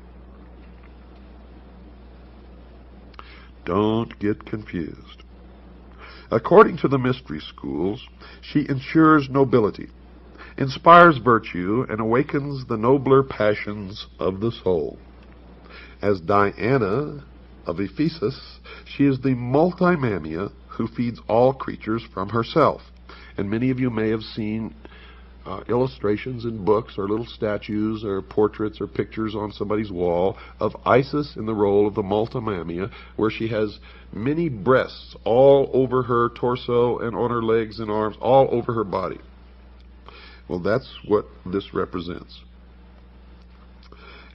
Speaker 1: Don't get confused. According to the mystery schools, she ensures nobility, inspires virtue, and awakens the nobler passions of the soul. As Diana of Ephesus, she is the multimamia who feeds all creatures from herself. And many of you may have seen illustrations in books or little statues or portraits or pictures on somebody's wall of Isis in the role of the multimamia, where she has many breasts all over her torso and on her legs and arms, all over her body. Well, that's what this represents.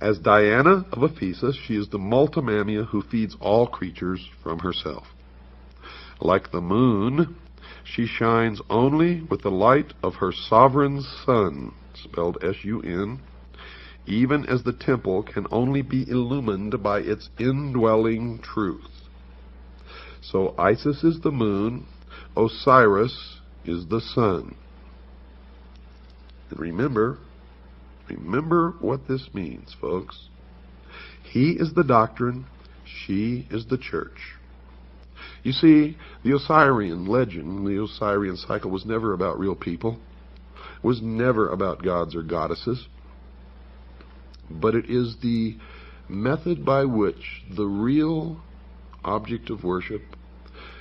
Speaker 1: As Diana of Ephesus, she is the multimamia who feeds all creatures from herself. Like the moon, she shines only with the light of her sovereign sun, spelled S-U-N, even as the temple can only be illumined by its indwelling truth. So Isis is the moon, Osiris is the sun. And remember what this means, folks. He is the doctrine, she is the church. You see, the Osirian legend, the Osirian cycle, was never about real people. It was never about gods or goddesses. But it is the method by which the real object of worship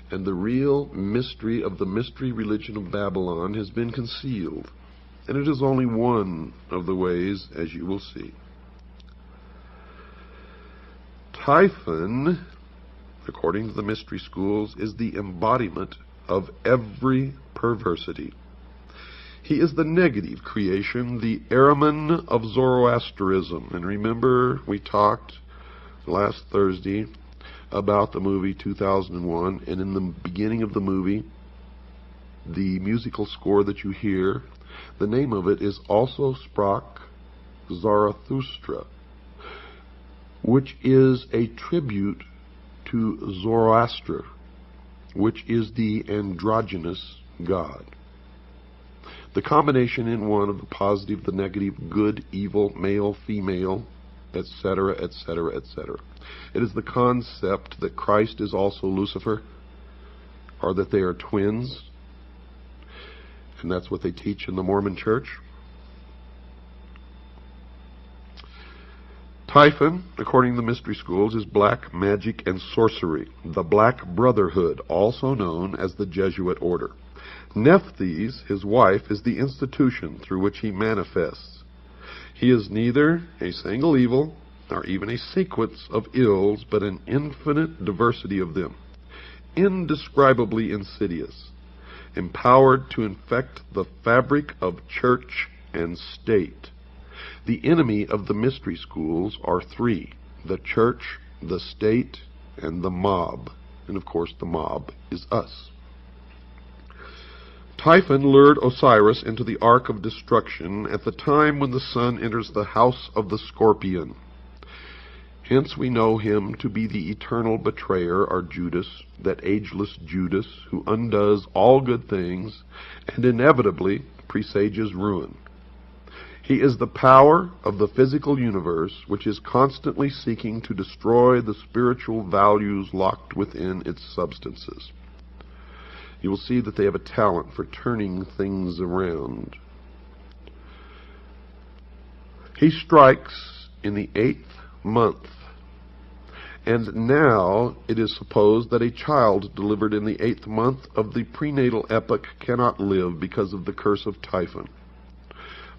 Speaker 1: and the real mystery of the mystery religion of Babylon has been concealed. And it is only one of the ways, as you will see. Typhon, according to the mystery schools, is the embodiment of every perversity. He is the negative creation, the Ahriman of Zoroastrianism. And remember, we talked last Thursday about the movie 2001, and in the beginning of the movie, the musical score that you hear, the name of it is Also Sprach Zarathustra, which is a tribute to Zoroaster, which is the androgynous god. The combination in one of the positive, the negative, good, evil, male, female, etc., etc., etc. It is the concept that Christ is also Lucifer, or that they are twins, and that's what they teach in the Mormon Church. Typhon, according to the mystery schools, is black magic and sorcery, the Black Brotherhood, also known as the Jesuit Order. Nephthys, his wife, is the institution through which he manifests. He is neither a single evil, nor even a sequence of ills, but an infinite diversity of them, indescribably insidious, empowered to infect the fabric of church and state. The enemy of the mystery schools are three: the church, the state, and the mob. And of course the mob is us. Typhon lured Osiris into the ark of destruction at the time when the sun enters the house of the scorpion. Hence we know him to be the eternal betrayer, or Judas, that ageless Judas who undoes all good things and inevitably presages ruin. He is the power of the physical universe which is constantly seeking to destroy the spiritual values locked within its substances. You will see that they have a talent for turning things around. He strikes in the 8th month, and now it is supposed that a child delivered in the 8th month of the prenatal epoch cannot live because of the curse of Typhon.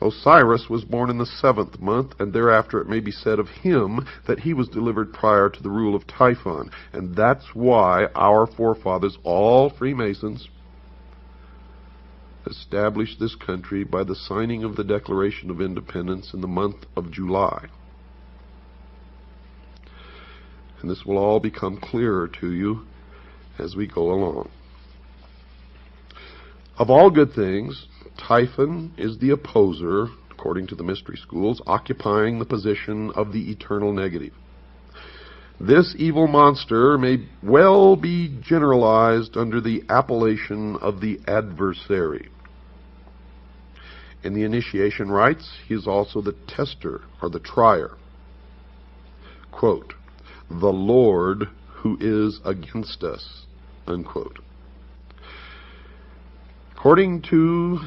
Speaker 1: Osiris was born in the 7th month, and thereafter it may be said of him that he was delivered prior to the rule of Typhon. And that's why our forefathers, all Freemasons, established this country by the signing of the Declaration of Independence in the month of July. And this will all become clearer to you as we go along. Of all good things, Typhon is the opposer, according to the mystery schools, occupying the position of the eternal negative. This evil monster may well be generalized under the appellation of the adversary. In the initiation rites, he is also the tester, or the trier. Quote, "The Lord who is against us," unquote. According to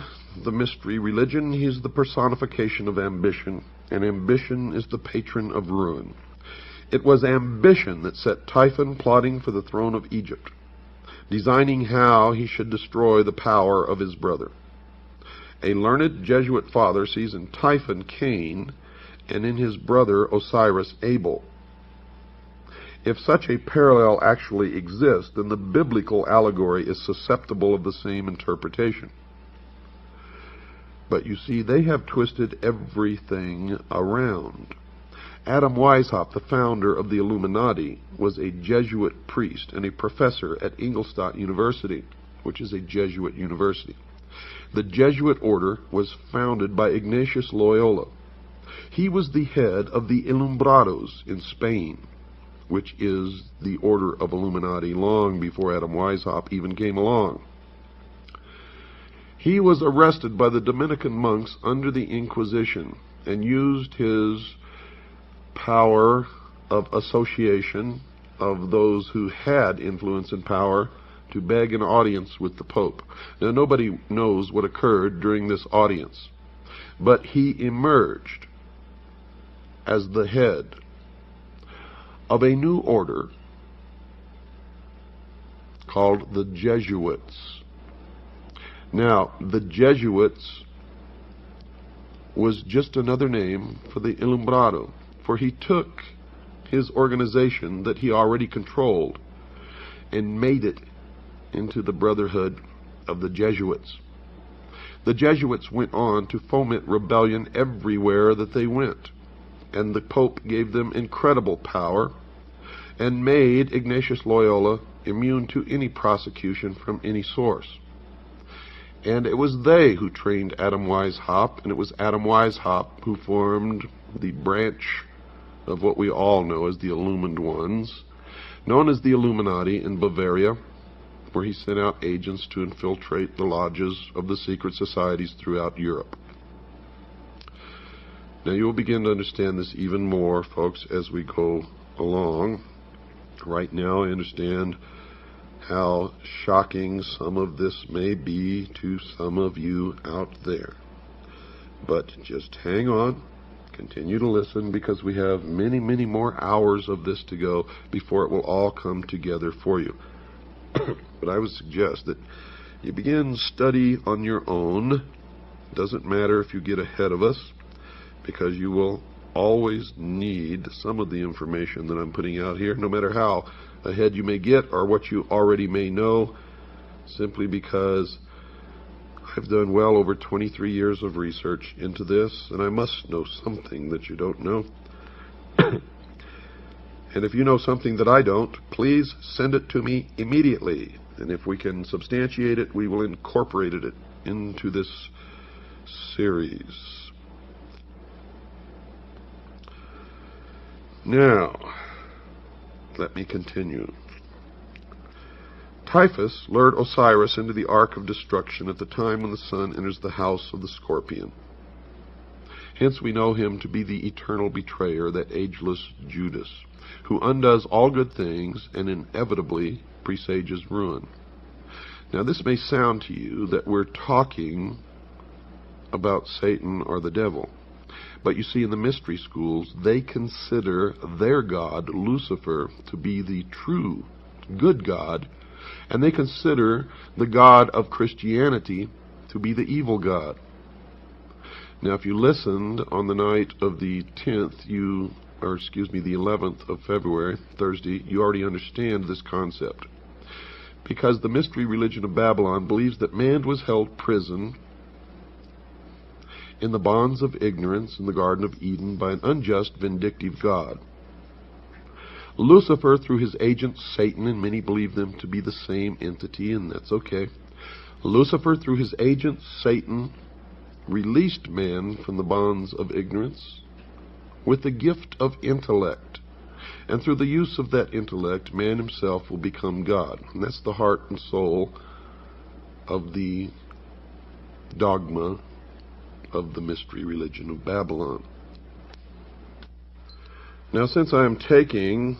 Speaker 1: the mystery religion, he is the personification of ambition, and ambition is the patron of ruin. It was ambition that set Typhon plotting for the throne of Egypt, designing how he should destroy the power of his brother. A learned Jesuit father sees in Typhon Cain, and in his brother Osiris Abel. If such a parallel actually exists, then the biblical allegory is susceptible of the same interpretation. But you see, they have twisted everything around. Adam Weishaupt, the founder of the Illuminati, was a Jesuit priest and a professor at Ingolstadt University, which is a Jesuit university. The Jesuit order was founded by Ignatius Loyola. He was the head of the Ilumbrados in Spain, which is the order of Illuminati long before Adam Weishaupt even came along. He was arrested by the Dominican monks under the Inquisition and used his power of association of those who had influence and power to beg an audience with the Pope. Now, nobody knows what occurred during this audience, but he emerged as the head of a new order called the Jesuits. Now, the Jesuits was just another name for the Ilumbrado, for he took his organization that he already controlled and made it into the Brotherhood of the Jesuits. The Jesuits went on to foment rebellion everywhere that they went, and the Pope gave them incredible power and made Ignatius Loyola immune to any prosecution from any source. And it was they who trained Adam Weishaupt, and it was Adam Weishaupt who formed the branch of what we all know as the Illumined Ones, known as the Illuminati in Bavaria, where he sent out agents to infiltrate the lodges of the secret societies throughout Europe. Now you will begin to understand this even more, folks, as we go along. Right now I understand how shocking some of this may be to some of you out there. But just hang on, continue to listen, because we have many, many more hours of this to go before it will all come together for you. But I would suggest that you begin study on your own. Doesn't matter if you get ahead of us, because you will always need some of the information that I'm putting out here, no matter how ahead you may get or what you already may know, simply because I've done well over 23 years of research into this, and I must know something that you don't know. And if you know something that I don't, please send it to me immediately. And if we can substantiate it, we will incorporate it into this series. Now, let me continue. Typhus lured Osiris into the Ark of Destruction at the time when the sun enters the house of the Scorpion. Hence we know him to be the eternal betrayer, that ageless Judas, who undoes all good things and inevitably presages ruin. Now this may sound to you that we're talking about Satan or the devil. But you see, in the mystery schools, they consider their god, Lucifer, to be the true, good God, and they consider the God of Christianity to be the evil God. Now, if you listened on the night of the 10th, the 11th of February, Thursday, you already understand this concept. Because the mystery religion of Babylon believes that man was held prison in the bonds of ignorance in the Garden of Eden by an unjust, vindictive God. Lucifer, through his agent Satan, and many believe them to be the same entity, and that's okay. Lucifer, through his agent Satan, released man from the bonds of ignorance with the gift of intellect. And through the use of that intellect, man himself will become God. And that's the heart and soul of the dogma of the mystery religion of Babylon. Now, since I am taking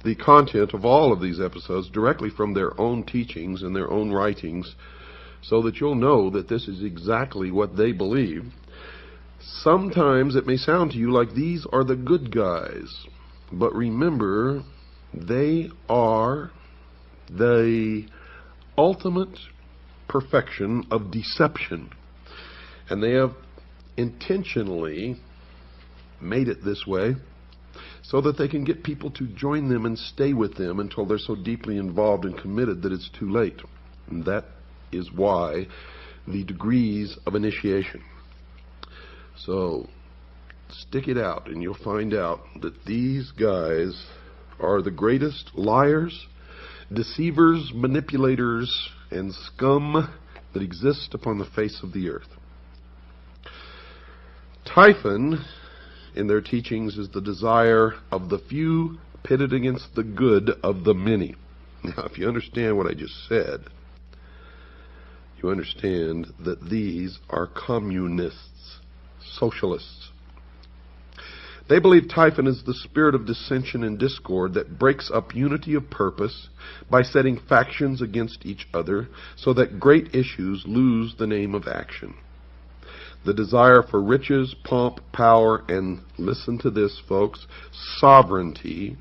Speaker 1: the content of all of these episodes directly from their own teachings and their own writings, so that you'll know that this is exactly what they believe, sometimes it may sound to you like these are the good guys. But remember, they are the ultimate perfection of deception. And they have intentionally made it this way so that they can get people to join them and stay with them until they're so deeply involved and committed that it's too late. And that is why the degrees of initiation. So stick it out and you'll find out that these guys are the greatest liars, deceivers, manipulators, and scum that exist upon the face of the earth. Typhon in their teachings is the desire of the few pitted against the good of the many. Now, if you understand what I just said, you understand that these are communists, socialists. They believe Typhon is the spirit of dissension and discord that breaks up unity of purpose by setting factions against each other so that great issues lose the name of action. The desire for riches, pomp, power, and, listen to this, folks, sovereignty,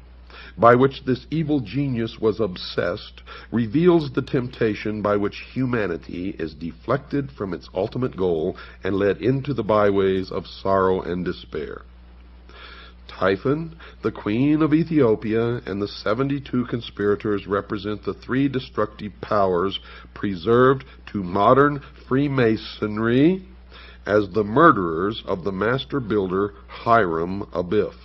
Speaker 1: by which this evil genius was obsessed, reveals the temptation by which humanity is deflected from its ultimate goal and led into the byways of sorrow and despair. Typhon, the queen of Ethiopia, and the 72 conspirators represent the three destructive powers preserved to modern Freemasonry as the murderers of the master builder Hiram Abiff.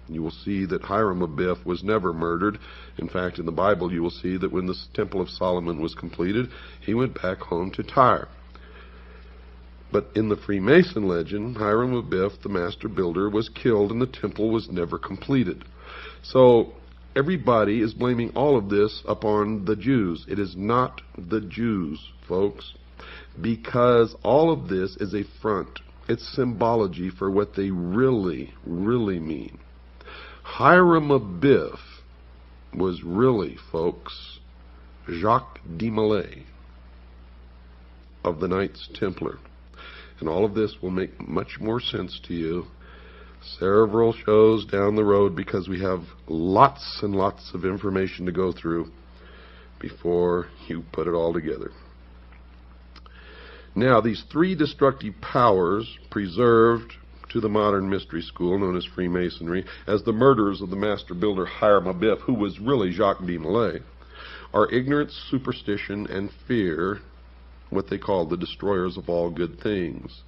Speaker 1: You will see that Hiram Abiff was never murdered. In fact, in the Bible you will see that when the Temple of Solomon was completed, he went back home to Tyre. But in the Freemason legend, Hiram Abiff, the master builder, was killed and the temple was never completed. So everybody is blaming all of this upon the Jews. It is not the Jews, folks, because all of this is a front. It's symbology for what they really, really mean. Hiram Abiff was really, folks, Jacques de Molay of the Knights Templar. And all of this will make much more sense to you several shows down the road, because we have lots and lots of information to go through before you put it all together. Now, these three destructive powers preserved to the modern mystery school known as Freemasonry as the murderers of the master builder Hiram Abiff, who was really Jacques de Molay, are ignorance, superstition, and fear, what they call the destroyers of all good things.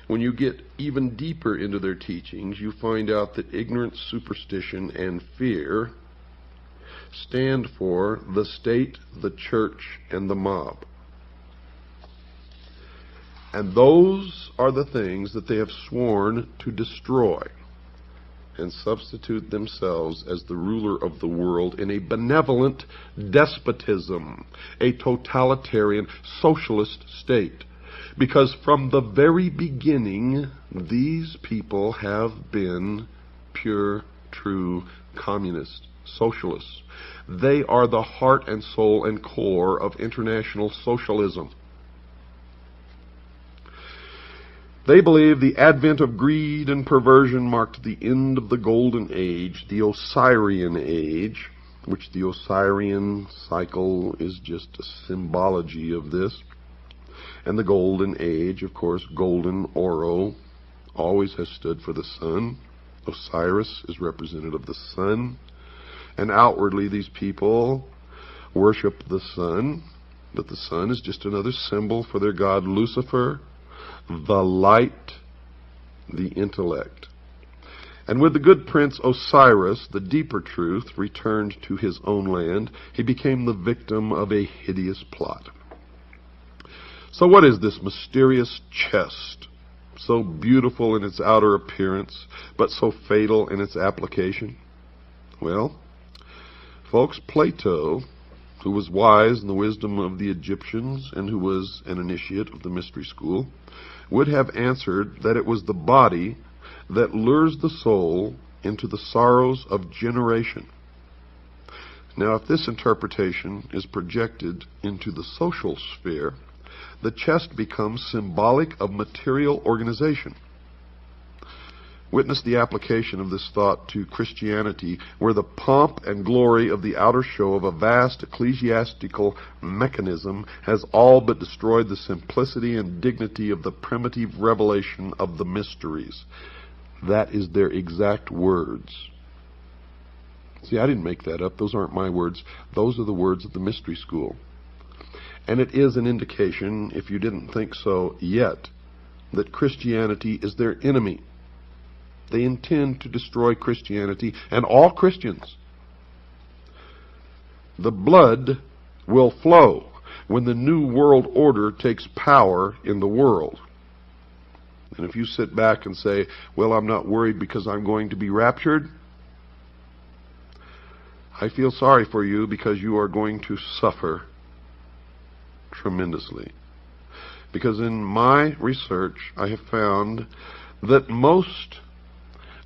Speaker 1: When you get even deeper into their teachings, you find out that ignorance, superstition, and fear stand for the state, the church, and the mob. And those are the things that they have sworn to destroy and substitute themselves as the ruler of the world in a benevolent despotism, a totalitarian socialist state. Because from the very beginning, these people have been pure, true communist socialists. They are the heart and soul and core of international socialism. They believe the advent of greed and perversion marked the end of the Golden Age, the Osirian Age, which the Osirian cycle is just a symbology of this. And the Golden Age, of course, golden, oro, always has stood for the sun. Osiris is representative of the sun. And outwardly these people worship the sun, but the sun is just another symbol for their god Lucifer, the light, the intellect. And with the good prince Osiris, the deeper truth returned to his own land. He became the victim of a hideous plot. So what is this mysterious chest, so beautiful in its outer appearance, but so fatal in its application? Well, folks, Plato, who was wise in the wisdom of the Egyptians and who was an initiate of the mystery school, would have answered that it was the body that lures the soul into the sorrows of generation. Now, if this interpretation is projected into the social sphere, the chest becomes symbolic of material organization. Witness the application of this thought to Christianity, where the pomp and glory of the outer show of a vast ecclesiastical mechanism has all but destroyed the simplicity and dignity of the primitive revelation of the mysteries. That is their exact words. See, I didn't make that up. Those aren't my words. Those are the words of the mystery school. And it is an indication, if you didn't think so yet, that Christianity is their enemy. They intend to destroy Christianity and all Christians. The blood will flow when the new world order takes power in the world. And if you sit back and say, well, I'm not worried because I'm going to be raptured, I feel sorry for you, because you are going to suffer tremendously. Because in my research, I have found that most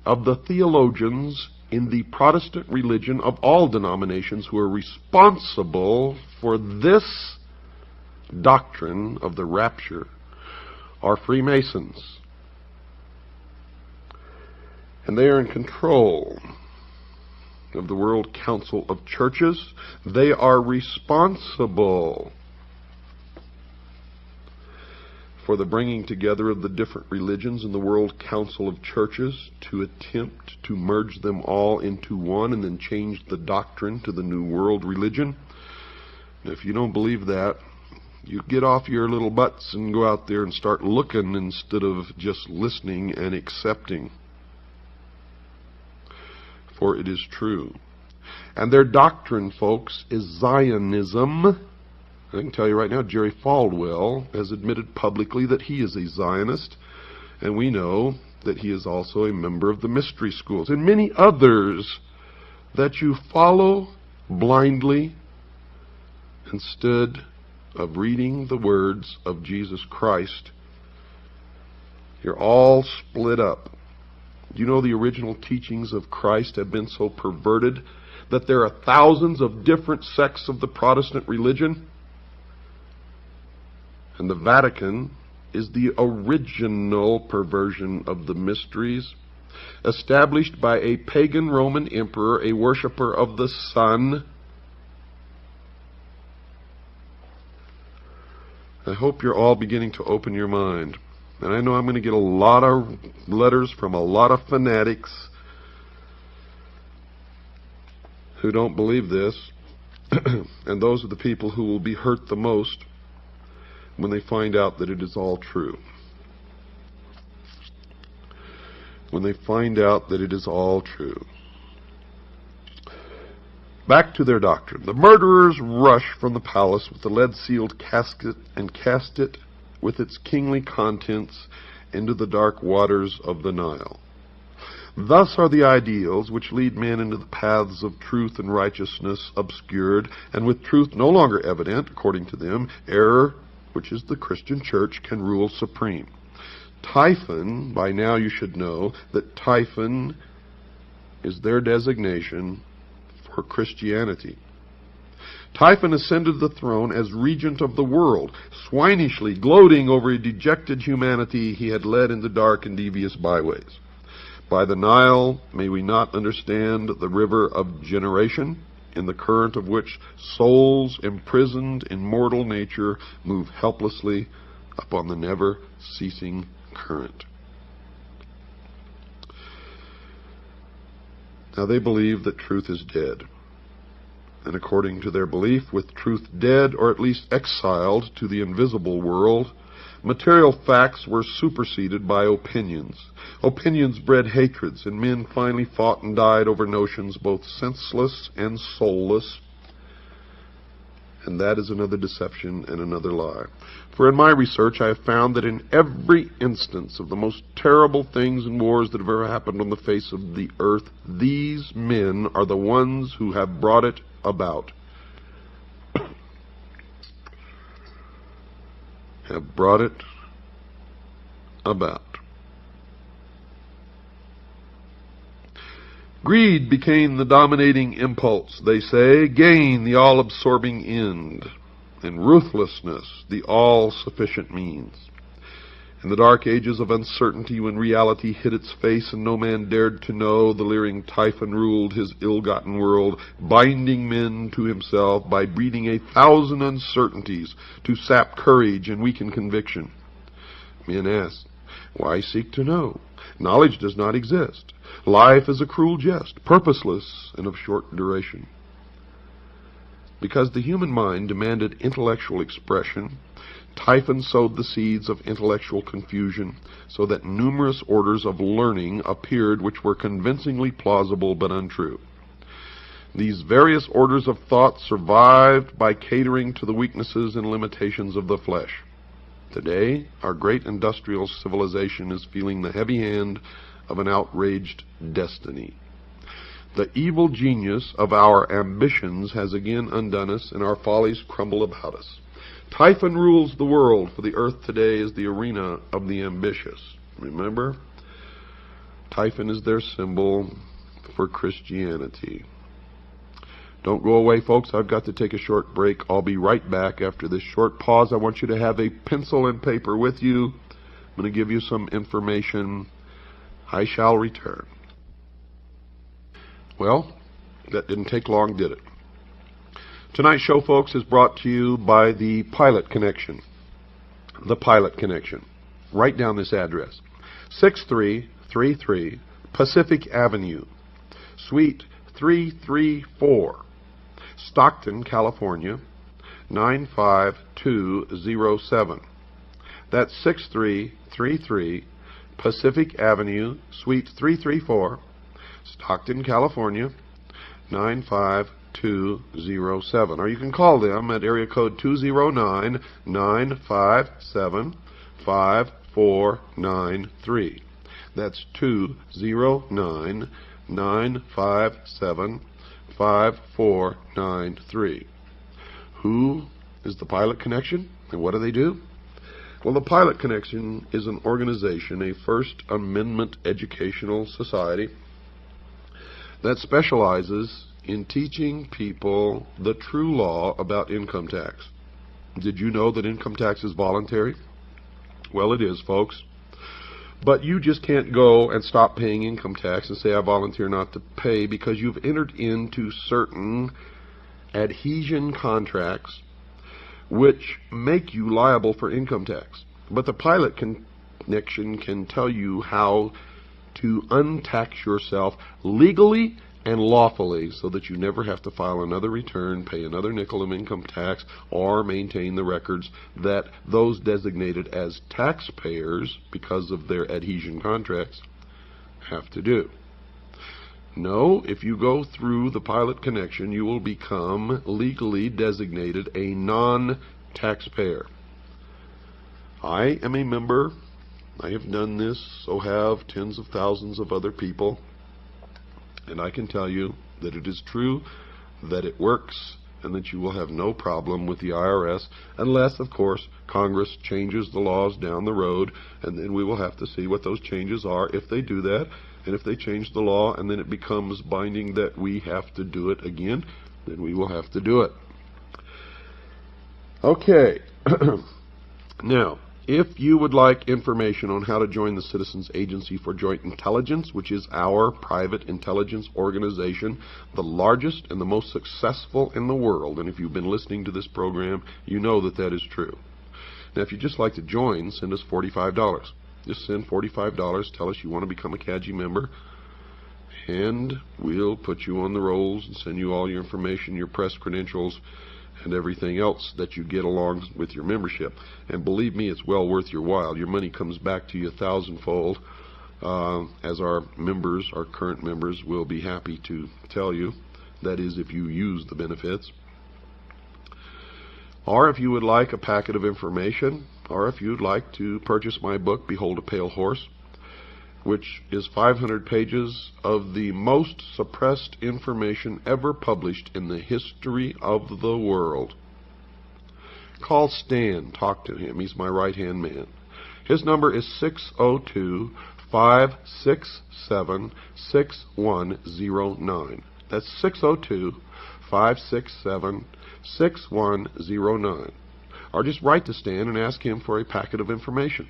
Speaker 1: of the theologians in the Protestant religion of all denominations who are responsible for this doctrine of the rapture are Freemasons. And they are in control of the World Council of Churches. They are responsible for the bringing together of the different religions in the World Council of Churches to attempt to merge them all into one and then change the doctrine to the New World Religion. And if you don't believe that, you get off your little butts and go out there and start looking instead of just listening and accepting. For it is true. And their doctrine, folks, is Zionism. I can tell you right now, Jerry Falwell has admitted publicly that he is a Zionist, and we know that he is also a member of the mystery schools, and many others that you follow blindly instead of reading the words of Jesus Christ. You're all split up. Do you know the original teachings of Christ have been so perverted that there are thousands of different sects of the Protestant religion? And the Vatican is the original perversion of the mysteries, established by a pagan Roman emperor, a worshiper of the sun. I hope you're all beginning to open your mind. And I know I'm going to get a lot of letters from a lot of fanatics who don't believe this. And those are the people who will be hurt the most when they find out that it is all true. When they find out that it is all true. Back to their doctrine. The murderers rush from the palace with the lead-sealed casket and cast it with its kingly contents into the dark waters of the Nile. Thus are the ideals which lead men into the paths of truth and righteousness obscured, and with truth no longer evident, according to them, error, which is the Christian church, can rule supreme. Typhon, by now you should know that Typhon is their designation for Christianity. Typhon ascended the throne as regent of the world, swinishly gloating over a dejected humanity he had led into dark and devious byways. By the Nile, may we not understand the river of generation, in the current of which souls imprisoned in mortal nature move helplessly upon the never-ceasing current. Now they believe that truth is dead. And according to their belief, with truth dead, or at least exiled to the invisible world, material facts were superseded by opinions. Opinions bred hatreds, and men finally fought and died over notions both senseless and soulless. And that is another deception and another lie. For in my research I have found that in every instance of the most terrible things and wars that have ever happened on the face of the earth, these men are the ones who have brought it about. Have brought it about. Greed became the dominating impulse, they say, gain the all-absorbing end, and ruthlessness the all-sufficient means. In the dark ages of uncertainty, when reality hid its face and no man dared to know, the leering Typhon ruled his ill-gotten world, binding men to himself by breeding 1,000 uncertainties to sap courage and weaken conviction. Men ask, why seek to know? Knowledge does not exist. Life is a cruel jest, purposeless and of short duration. Because the human mind demanded intellectual expression, Typhon sowed the seeds of intellectual confusion, so that numerous orders of learning appeared which were convincingly plausible but untrue. These various orders of thought survived by catering to the weaknesses and limitations of the flesh. Today, our great industrial civilization is feeling the heavy hand of an outraged destiny. The evil genius of our ambitions has again undone us, and our follies crumble about us. Typhon rules the world, for the earth today is the arena of the ambitious. Remember? Typhon is their symbol for Christianity. Don't go away, folks. I've got to take a short break. I'll be right back after this short pause. I want you to have a pencil and paper with you. I'm going to give you some information. I shall return. Well, that didn't take long, did it? Tonight's show, folks, is brought to you by the Pilot Connection. The Pilot Connection. Write down this address. 6333 Pacific Avenue, Suite 334, Stockton, California, 95207. That's 6333 Pacific Avenue, Suite 334, Stockton, California, 95207. Or you can call them at area code 209-957-5493. That's 209-957-5493. Who is the Pilot Connection, and what do they do? Well, the Pilot Connection is an organization, a First Amendment educational society that specializes in teaching people the true law about income tax. Did you know that income tax is voluntary? Well, it is, folks. But you just can't go and stop paying income tax and say, I volunteer not to pay, because you've entered into certain adhesion contracts which make you liable for income tax. But the Pilot Connection can tell you how to untax yourself legally and lawfully, so that you never have to file another return, pay another nickel of income tax, or maintain the records that those designated as taxpayers because of their adhesion contracts have to do. No, if you go through the Pilot Connection, you will become legally designated a non-taxpayer. I am a member. I have done this, so have tens of thousands of other people. And I can tell you that it is true, that it works, and that you will have no problem with the IRS, unless, of course, Congress changes the laws down the road, and then we will have to see what those changes are if they do that. And if they change the law and then it becomes binding that we have to do it again, then we will have to do it. Okay. Now, if you would like information on how to join the Citizens Agency for Joint Intelligence, which is our private intelligence organization, the largest and the most successful in the world, and if you've been listening to this program, you know that that is true. Now, if you'd just like to join, send us $45. Just send $45, tell us you want to become a CAGI member, and we'll put you on the rolls and send you all your information, your press credentials, and everything else that you get along with your membership. And believe me, it's well worth your while. Your money comes back to you 1,000-fold, as our members, our current members, will be happy to tell you. That is, if you use the benefits. Or if you would like a packet of information, or if you'd like to purchase my book, Behold a Pale Horse, which is 500 pages of the most suppressed information ever published in the history of the world. Call Stan. Talk to him. He's my right-hand man. His number is 602-567-6109. That's 602-567-6109. Or just write to Stan and ask him for a packet of information.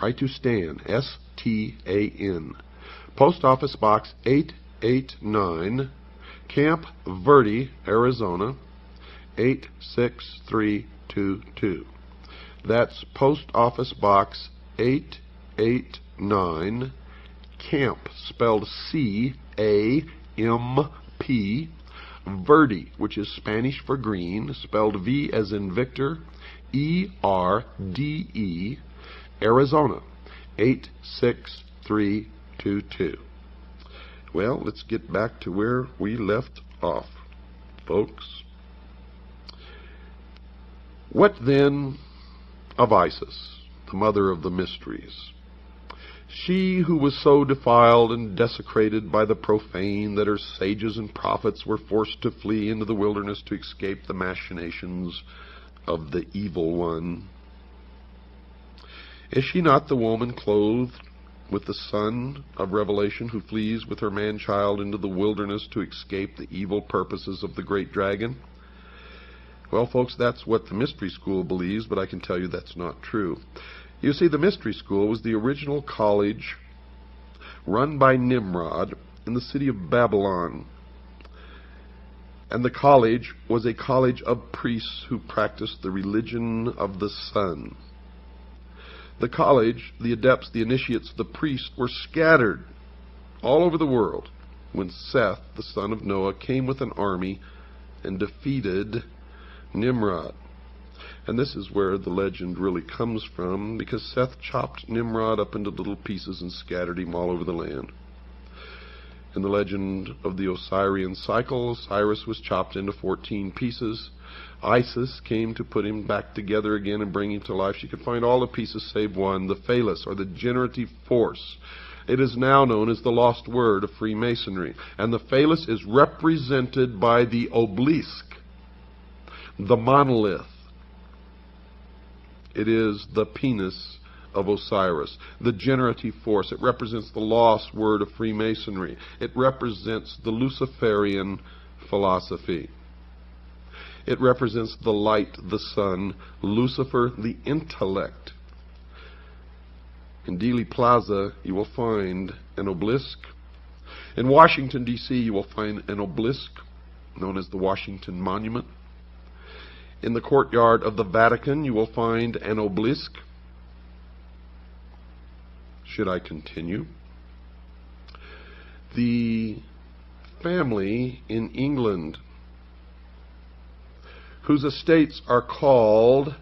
Speaker 1: Write to Stan, S-T-A-N. Post Office Box 889, Camp Verde, Arizona, 86322. That's Post Office Box 889, Camp, spelled C-A-M-P, Verde, which is Spanish for green, spelled V as in Victor, E-R-D-E, Arizona, 86322. Well, let's get back to where we left off, folks. What then of Isis, the mother of the mysteries. She who was so defiled and desecrated by the profane that her sages and prophets were forced to flee into the wilderness to escape the machinations of the evil one. Is she not the woman clothed with the son of Revelation who flees with her man-child into the wilderness to escape the evil purposes of the great dragon? Well, folks, that's what the mystery school believes, but I can tell you that's not true. You see, the mystery school was the original college run by Nimrod in the city of Babylon. And the college was a college of priests who practiced the religion of the sun. The college, the adepts, the initiates, the priests were scattered all over the world when Seth, the son of Noah, came with an army and defeated Nimrod. And this is where the legend really comes from, because Seth chopped Nimrod up into little pieces and scattered him all over the land. In the legend of the Osirian cycle, Osiris was chopped into 14 pieces. Isis came to put him back together again and bring him to life. She could find all the pieces save one, the phallus, or the generative force. It is now known as the lost word of Freemasonry. And the phallus is represented by the obelisk, the monolith. It is the penis of Osiris, the generative force. It represents the lost word of Freemasonry. It represents the Luciferian philosophy. It represents the light, the sun, Lucifer, the intellect. In Dealey Plaza, you will find an obelisk. In Washington, D.C., you will find an obelisk known as the Washington Monument. In the courtyard of the Vatican, you will find an obelisk. Should I continue? The family in England, whose estates are called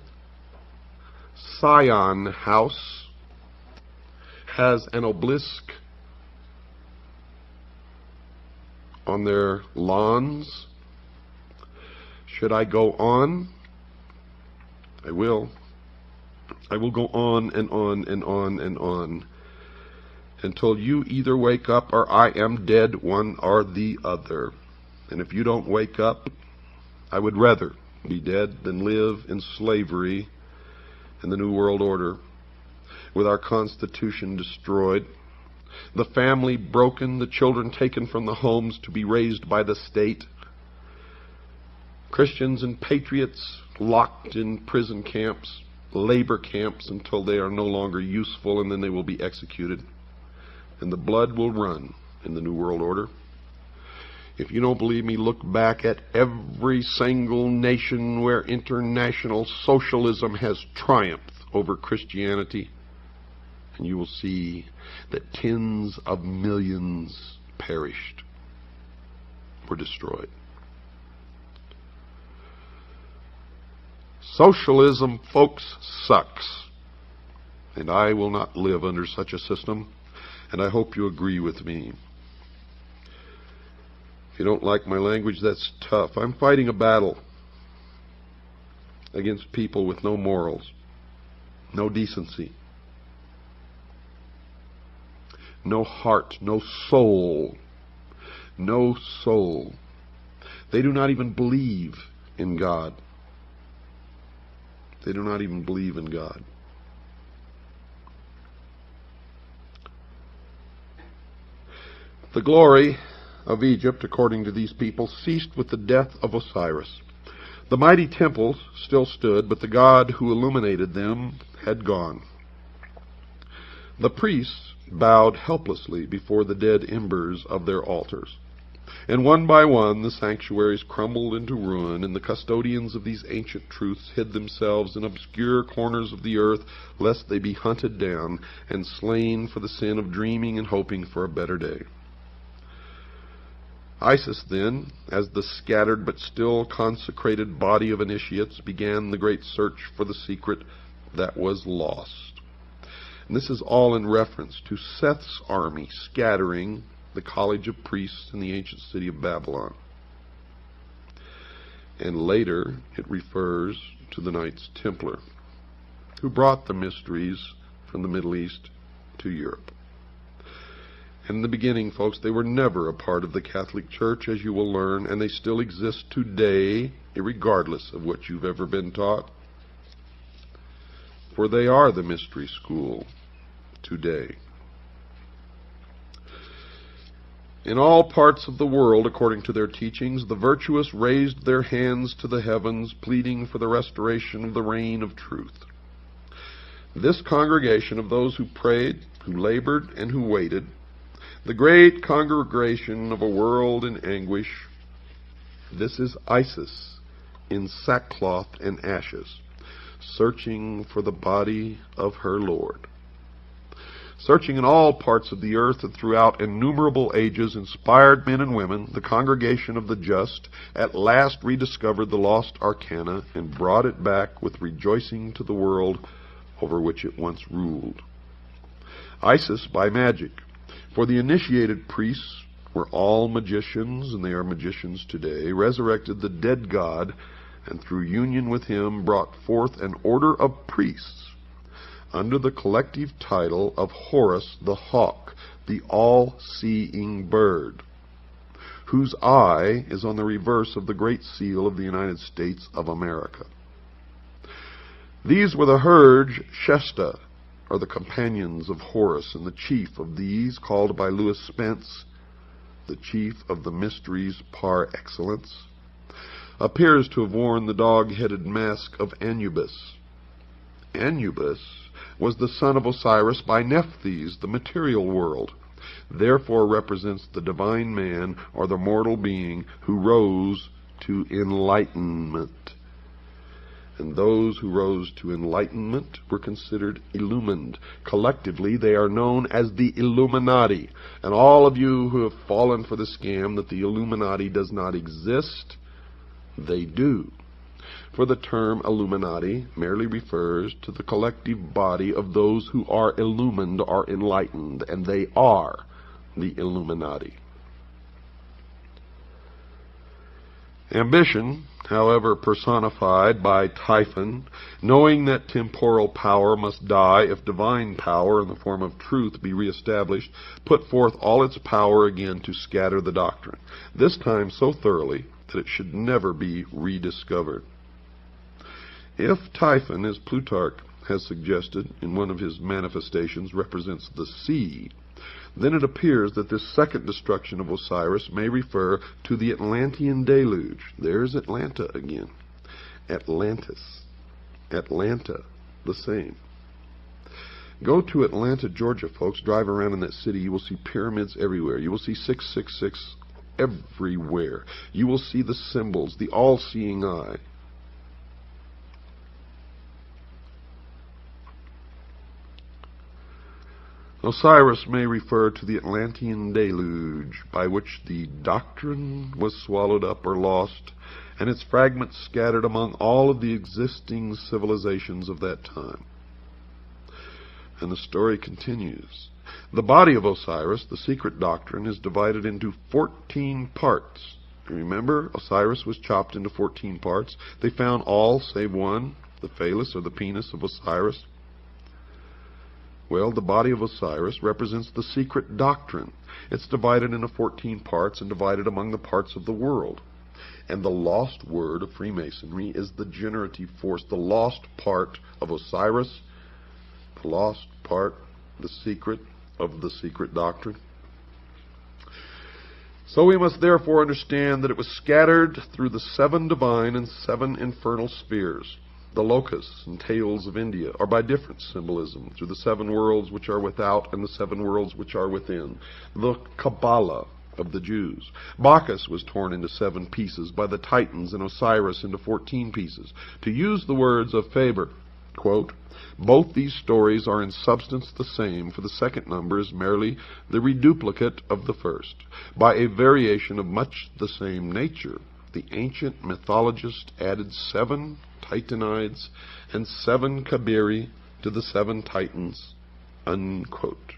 Speaker 1: Scion House, has an obelisk on their lawns. Should I go on? I will. I will go on and on and on and on until you either wake up or I am dead, one or the other. And if you don't wake up, I would rather be dead than live in slavery in the New World Order, with our Constitution destroyed, the family broken, the children taken from the homes to be raised by the state, Christians and patriots locked in prison camps, labor camps, until they are no longer useful, and then they will be executed. And the blood will run in the New World Order. If you don't believe me, look back at every single nation where international socialism has triumphed over Christianity, and you will see that tens of millions perished, were destroyed. Socialism, folks, sucks. And I will not live under such a system, and I hope you agree with me. If you don't like my language, that's tough. I'm fighting a battle against people with no morals, no decency, no heart, no soul. No soul. They do not even believe in God. They do not even believe in God. The glory of Egypt, according to these people, ceased with the death of Osiris. The mighty temples still stood, but the God who illuminated them had gone. The priests bowed helplessly before the dead embers of their altars. And one by one the sanctuaries crumbled into ruin, and the custodians of these ancient truths hid themselves in obscure corners of the earth, lest they be hunted down and slain for the sin of dreaming and hoping for a better day. Isis then, as the scattered but still consecrated body of initiates, began the great search for the secret that was lost. And this is all in reference to Seth's army scattering the college of priests in the ancient city of Babylon. And later it refers to the Knights Templar. who brought the mysteries from the Middle East to Europe. In the beginning, folks, they were never a part of the Catholic Church, as you will learn, and they still exist today, regardless of what you've ever been taught. For they are the mystery school today. In all parts of the world, according to their teachings, the virtuous raised their hands to the heavens, pleading for the restoration of the reign of truth. This congregation of those who prayed, who labored, and who waited, the great congregation of a world in anguish, this is Isis in sackcloth and ashes, searching for the body of her Lord. Searching in all parts of the earth and throughout innumerable ages, inspired men and women, the congregation of the just, at last rediscovered the lost arcana and brought it back with rejoicing to the world over which it once ruled. Isis by magic, for the initiated priests were all magicians, and they are magicians today, resurrected the dead god, and through union with him brought forth an order of priests under the collective title of Horus the hawk, the all-seeing bird, whose eye is on the reverse of the great seal of the United States of America. These were the herd Shesta, or the companions of Horus, and the chief of these, called by Lewis Spence the chief of the mysteries par excellence, appears to have worn the dog-headed mask of Anubis. Anubis was the son of Osiris by Nephthys, the material world, therefore represents the divine man, or the mortal being, who rose to enlightenment. And those who rose to enlightenment were considered illumined. Collectively, they are known as the Illuminati. And all of you who have fallen for the scam that the Illuminati does not exist, they do. For the term Illuminati merely refers to the collective body of those who are illumined or enlightened, and they are the Illuminati. Ambition, however, personified by Typhon, knowing that temporal power must die if divine power in the form of truth be reestablished, put forth all its power again to scatter the doctrine, this time so thoroughly that it should never be rediscovered. If Typhon, as Plutarch has suggested in one of his manifestations, represents the sea, then it appears that this second destruction of Osiris may refer to the Atlantean deluge. There's Atlanta again. Atlantis. Atlanta, the same. Go to Atlanta, Georgia, folks. Drive around in that city. You will see pyramids everywhere. You will see 666 everywhere. You will see the symbols, the all-seeing eye. Osiris may refer to the Atlantean deluge, by which the doctrine was swallowed up or lost, and its fragments scattered among all of the existing civilizations of that time. And the story continues. The body of Osiris, the secret doctrine, is divided into 14 parts. Remember, Osiris was chopped into 14 parts. They found all save one, the phallus or the penis of Osiris. Well, the body of Osiris represents the secret doctrine. It's divided into 14 parts and divided among the parts of the world. And the lost word of Freemasonry is the generative force, the lost part of Osiris, the lost part, the secret of the secret doctrine. So we must therefore understand that it was scattered through the 7 divine and 7 infernal spheres. The locusts and tails of India are by different symbolism through the 7 worlds which are without and the 7 worlds which are within. The Kabbalah of the Jews. Bacchus was torn into 7 pieces by the Titans and Osiris into 14 pieces. To use the words of Faber, quote, both these stories are in substance the same, for the second number is merely the reduplicate of the first. By a variation of much the same nature, the ancient mythologist added 7 Titanides and 7 Kabiri to the 7 Titans, unquote.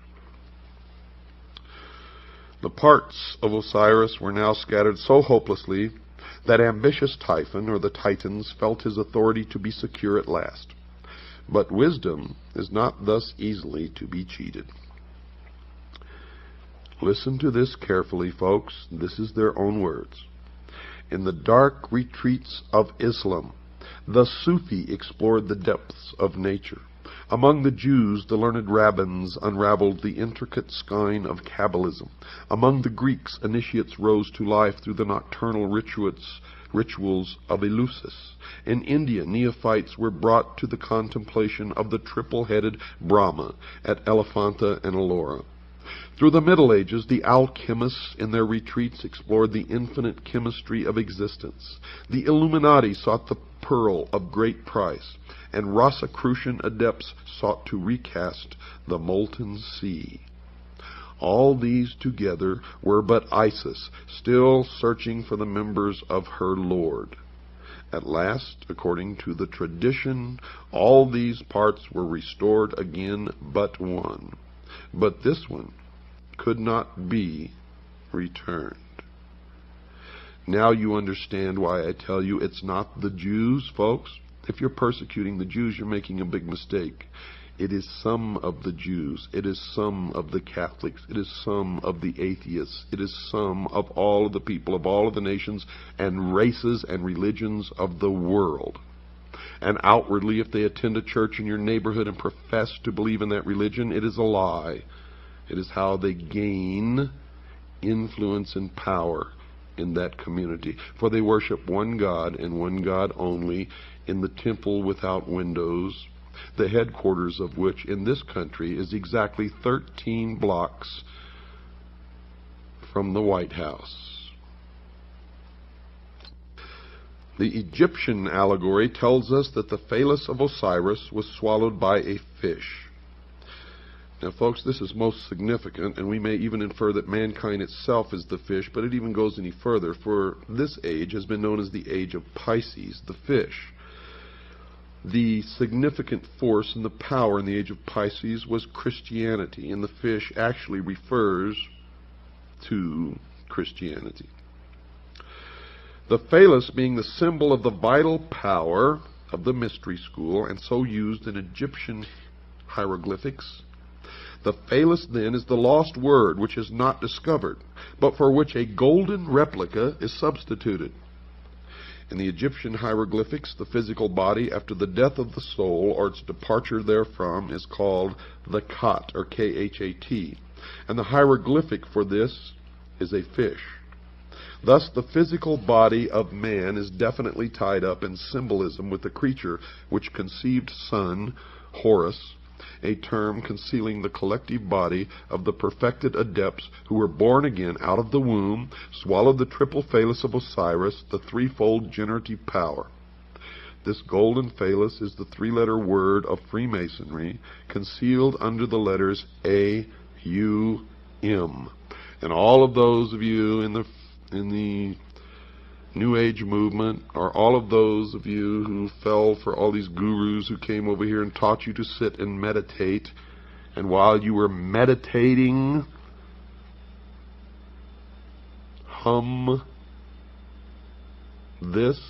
Speaker 1: The parts of Osiris were now scattered so hopelessly that ambitious Typhon, or the Titans, felt his authority to be secure at last. But wisdom is not thus easily to be cheated. Listen to this carefully, folks. This is their own words. In the dark retreats of Islam, the Sufi explored the depths of nature. Among the Jews, the learned rabbins unraveled the intricate skein of Kabbalism. Among the Greeks, initiates rose to life through the nocturnal rituals of Eleusis. In India, neophytes were brought to the contemplation of the triple-headed Brahma at Elephanta and Ellora. Through the Middle Ages, the alchemists in their retreats explored the infinite chemistry of existence. The Illuminati sought the pearl of great price, and Rosicrucian adepts sought to recast the molten sea. All these together were but Isis, still searching for the members of her Lord. At last, according to the tradition, all these parts were restored again but one. But this one could not be returned. Now you understand why I tell you it's not the Jews, folks. If you're persecuting the Jews, you're making a big mistake. It is some of the Jews. It is some of the Catholics. It is some of the atheists. It is some of all of the people of all of the nations and races and religions of the world. And outwardly, if they attend a church in your neighborhood and profess to believe in that religion, it is a lie. It is how they gain influence and power in that community. For they worship one God and one God only in the temple without windows, the headquarters of which in this country is exactly 13 blocks from the White House. The Egyptian allegory tells us that the phallus of Osiris was swallowed by a fish. Now, folks, this is most significant, and we may even infer that mankind itself is the fish, but it even goes any further, for this age has been known as the age of Pisces, the fish. The significant force and the power in the age of Pisces was Christianity, and the fish actually refers to Christianity. The phallus being the symbol of the vital power of the mystery school, and so used in Egyptian hieroglyphics. The phallus, then, is the lost word which is not discovered, but for which a golden replica is substituted. In the Egyptian hieroglyphics, the physical body after the death of the soul or its departure therefrom is called the Khat, or K-H-A-T, and the hieroglyphic for this is a fish. Thus, the physical body of man is definitely tied up in symbolism with the creature which conceived Sun, Horus, a term concealing the collective body of the perfected adepts who were born again out of the womb, swallowed the triple phallus of Osiris, the threefold generative power. This golden phallus is the three-letter word of Freemasonry, concealed under the letters A-U-M. And all of those of you in the New Age movement, or all of those of you who fell for all these gurus who came over here and taught you to sit and meditate, and while you were meditating, hum this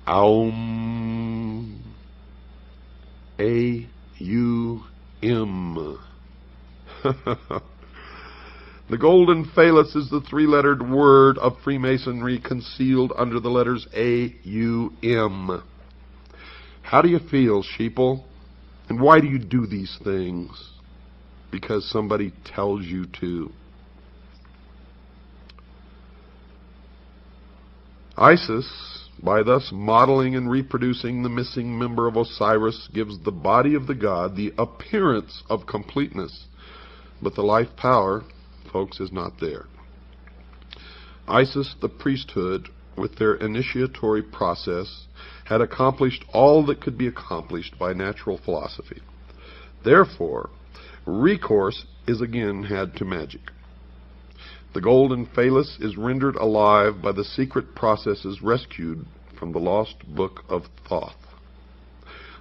Speaker 1: Aum, A-U-M. The golden phallus is the three-lettered word of Freemasonry concealed under the letters A-U-M. How do you feel, sheeple? And why do you do these things? Because somebody tells you to. Isis, by thus modeling and reproducing the missing member of Osiris, gives the body of the god the appearance of completeness, but the life power, folks, is not there. Isis, the priesthood, with their initiatory process, had accomplished all that could be accomplished by natural philosophy. Therefore, recourse is again had to magic. The golden phallus is rendered alive by the secret processes rescued from the lost book of Thoth.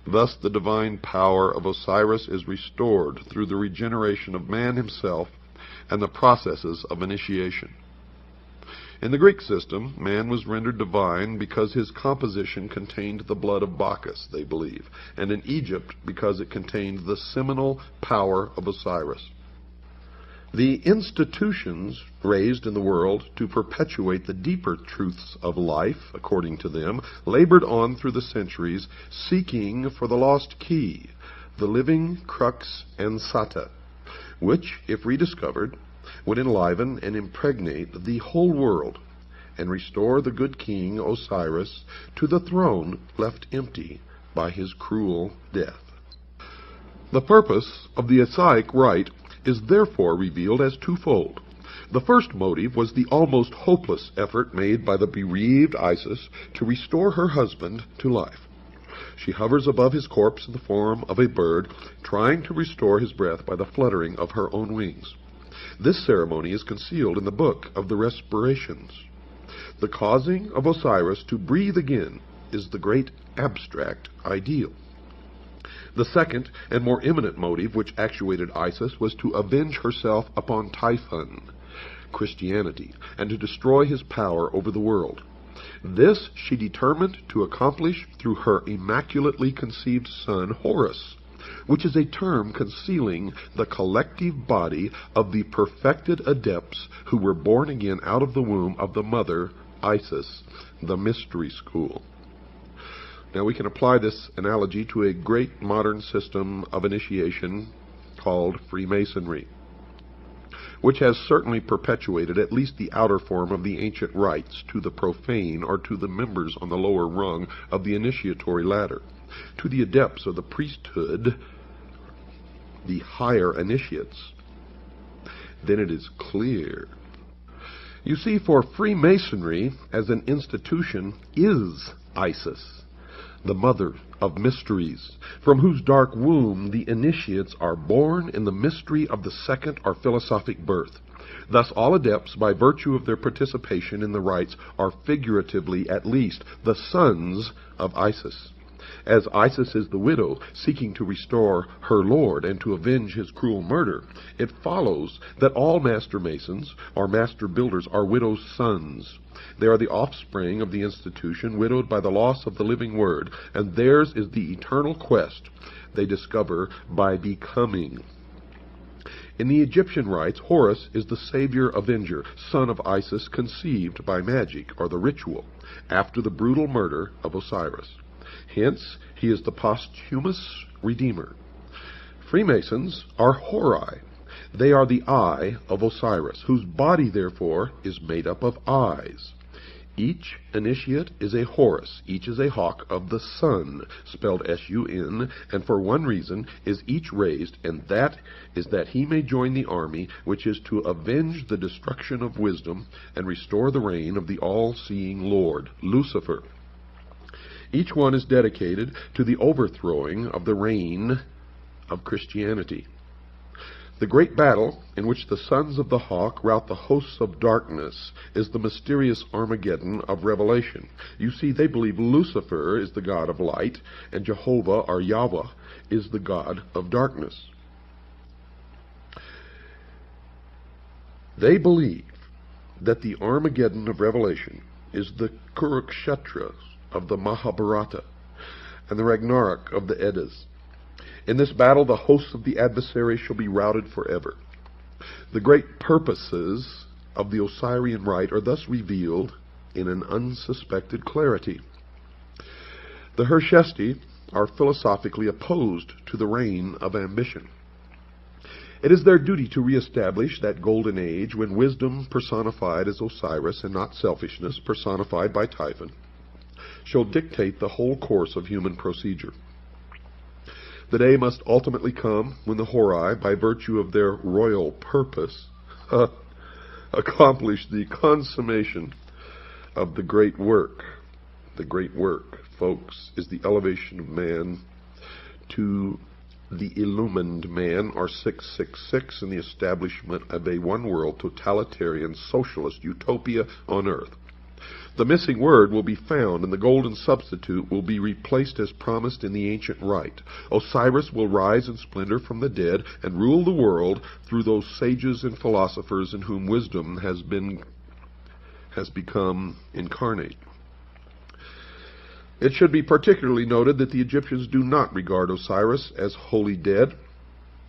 Speaker 1: Thus the divine power of Osiris is restored through the regeneration of man himself and the processes of initiation. In the Greek system, man was rendered divine because his composition contained the blood of Bacchus, they believe, and in Egypt because it contained the seminal power of Osiris. The institutions raised in the world to perpetuate the deeper truths of life, according to them, labored on through the centuries, seeking for the lost key, the living crux ansata, which, if rediscovered, would enliven and impregnate the whole world and restore the good king Osiris to the throne left empty by his cruel death. The purpose of the Osiric rite is therefore revealed as twofold. The first motive was the almost hopeless effort made by the bereaved Isis to restore her husband to life. She hovers above his corpse in the form of a bird, trying to restore his breath by the fluttering of her own wings. This ceremony is concealed in the Book of the Respirations. The causing of Osiris to breathe again is the great abstract ideal. The second and more imminent motive which actuated Isis was to avenge herself upon Typhon, Christianity, and to destroy his power over the world. This she determined to accomplish through her immaculately conceived son Horus, which is a term concealing the collective body of the perfected adepts who were born again out of the womb of the mother, Isis, the mystery school. Now we can apply this analogy to a great modern system of initiation called Freemasonry, which has certainly perpetuated at least the outer form of the ancient rites to the profane or to the members on the lower rung of the initiatory ladder. To the adepts of the priesthood, the higher initiates, then it is clear. You see, for Freemasonry as an institution is Isis, the mother of mysteries, from whose dark womb the initiates are born in the mystery of the second or philosophic birth. Thus all adepts, by virtue of their participation in the rites, are figuratively at least the sons of Isis. As Isis is the widow seeking to restore her lord and to avenge his cruel murder, it follows that all master masons or master builders are widows' sons. They are the offspring of the institution, widowed by the loss of the living word, and theirs is the eternal quest they discover by becoming. In the Egyptian rites, Horus is the savior avenger, son of Isis, conceived by magic or the ritual after the brutal murder of Osiris. Hence, he is the posthumous redeemer. Freemasons are Hori. They are the eye of Osiris, whose body, therefore, is made up of eyes. Each initiate is a Horus, each is a hawk of the sun, spelled S-U-N, and for one reason is each raised, and that is that he may join the army which is to avenge the destruction of wisdom and restore the reign of the all-seeing Lord, Lucifer. Each one is dedicated to the overthrowing of the reign of Christianity. The great battle in which the sons of the hawk rout the hosts of darkness is the mysterious Armageddon of Revelation. You see, they believe Lucifer is the god of light, and Jehovah, or Yahweh, is the god of darkness. They believe that the Armageddon of Revelation is the Kurukshetra of the Mahabharata and the Ragnarok of the Eddas. In this battle, the hosts of the adversary shall be routed forever. The great purposes of the Osirian rite are thus revealed in an unsuspected clarity. The Hershesti are philosophically opposed to the reign of ambition. It is their duty to reestablish that golden age when wisdom personified as Osiris and not selfishness personified by Typhon shall dictate the whole course of human procedure. The day must ultimately come when the Hori, by virtue of their royal purpose, accomplish the consummation of the great work. The great work, folks, is the elevation of man to the illumined man, or 666, and the establishment of a one-world, totalitarian, socialist utopia on earth. The missing word will be found, and the golden substitute will be replaced as promised in the ancient rite. Osiris will rise in splendor from the dead and rule the world through those sages and philosophers in whom wisdom has been has become incarnate. It should be particularly noted that the Egyptians do not regard Osiris as wholly dead,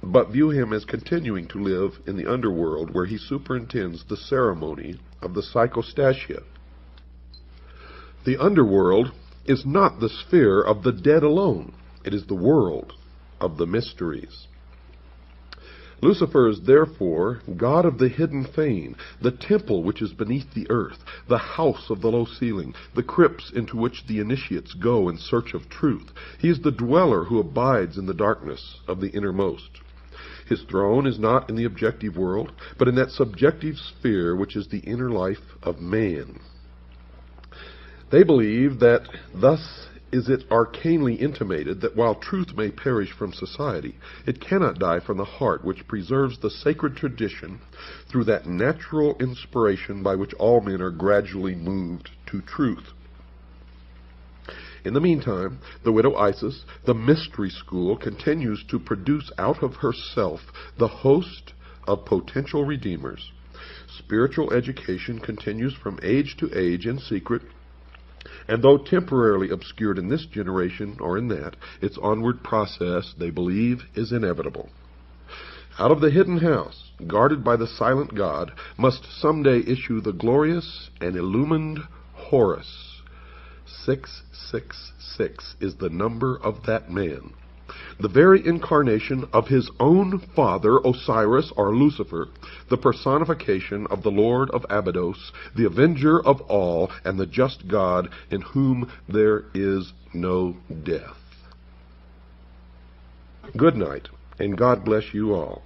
Speaker 1: but view him as continuing to live in the underworld, where he superintends the ceremony of the psychostasia. The underworld is not the sphere of the dead alone. It is the world of the mysteries. Lucifer is therefore God of the hidden fane, the temple which is beneath the earth, the house of the low ceiling, the crypts into which the initiates go in search of truth. He is the dweller who abides in the darkness of the innermost. His throne is not in the objective world, but in that subjective sphere which is the inner life of man. They believe that thus is it arcanely intimated that while truth may perish from society, it cannot die from the heart, which preserves the sacred tradition through that natural inspiration by which all men are gradually moved to truth. In the meantime, the widow Isis, the mystery school, continues to produce out of herself the host of potential redeemers. Spiritual education continues from age to age in secret, and though temporarily obscured in this generation or in that, its onward process, they believe, is inevitable. Out of the hidden house, guarded by the silent God, must someday issue the glorious and illumined Horus. 666 is the number of that man, the very incarnation of his own father, Osiris or Lucifer, the personification of the Lord of Abydos, the avenger of all, and the just God in whom there is no death. Good night, and God bless you all.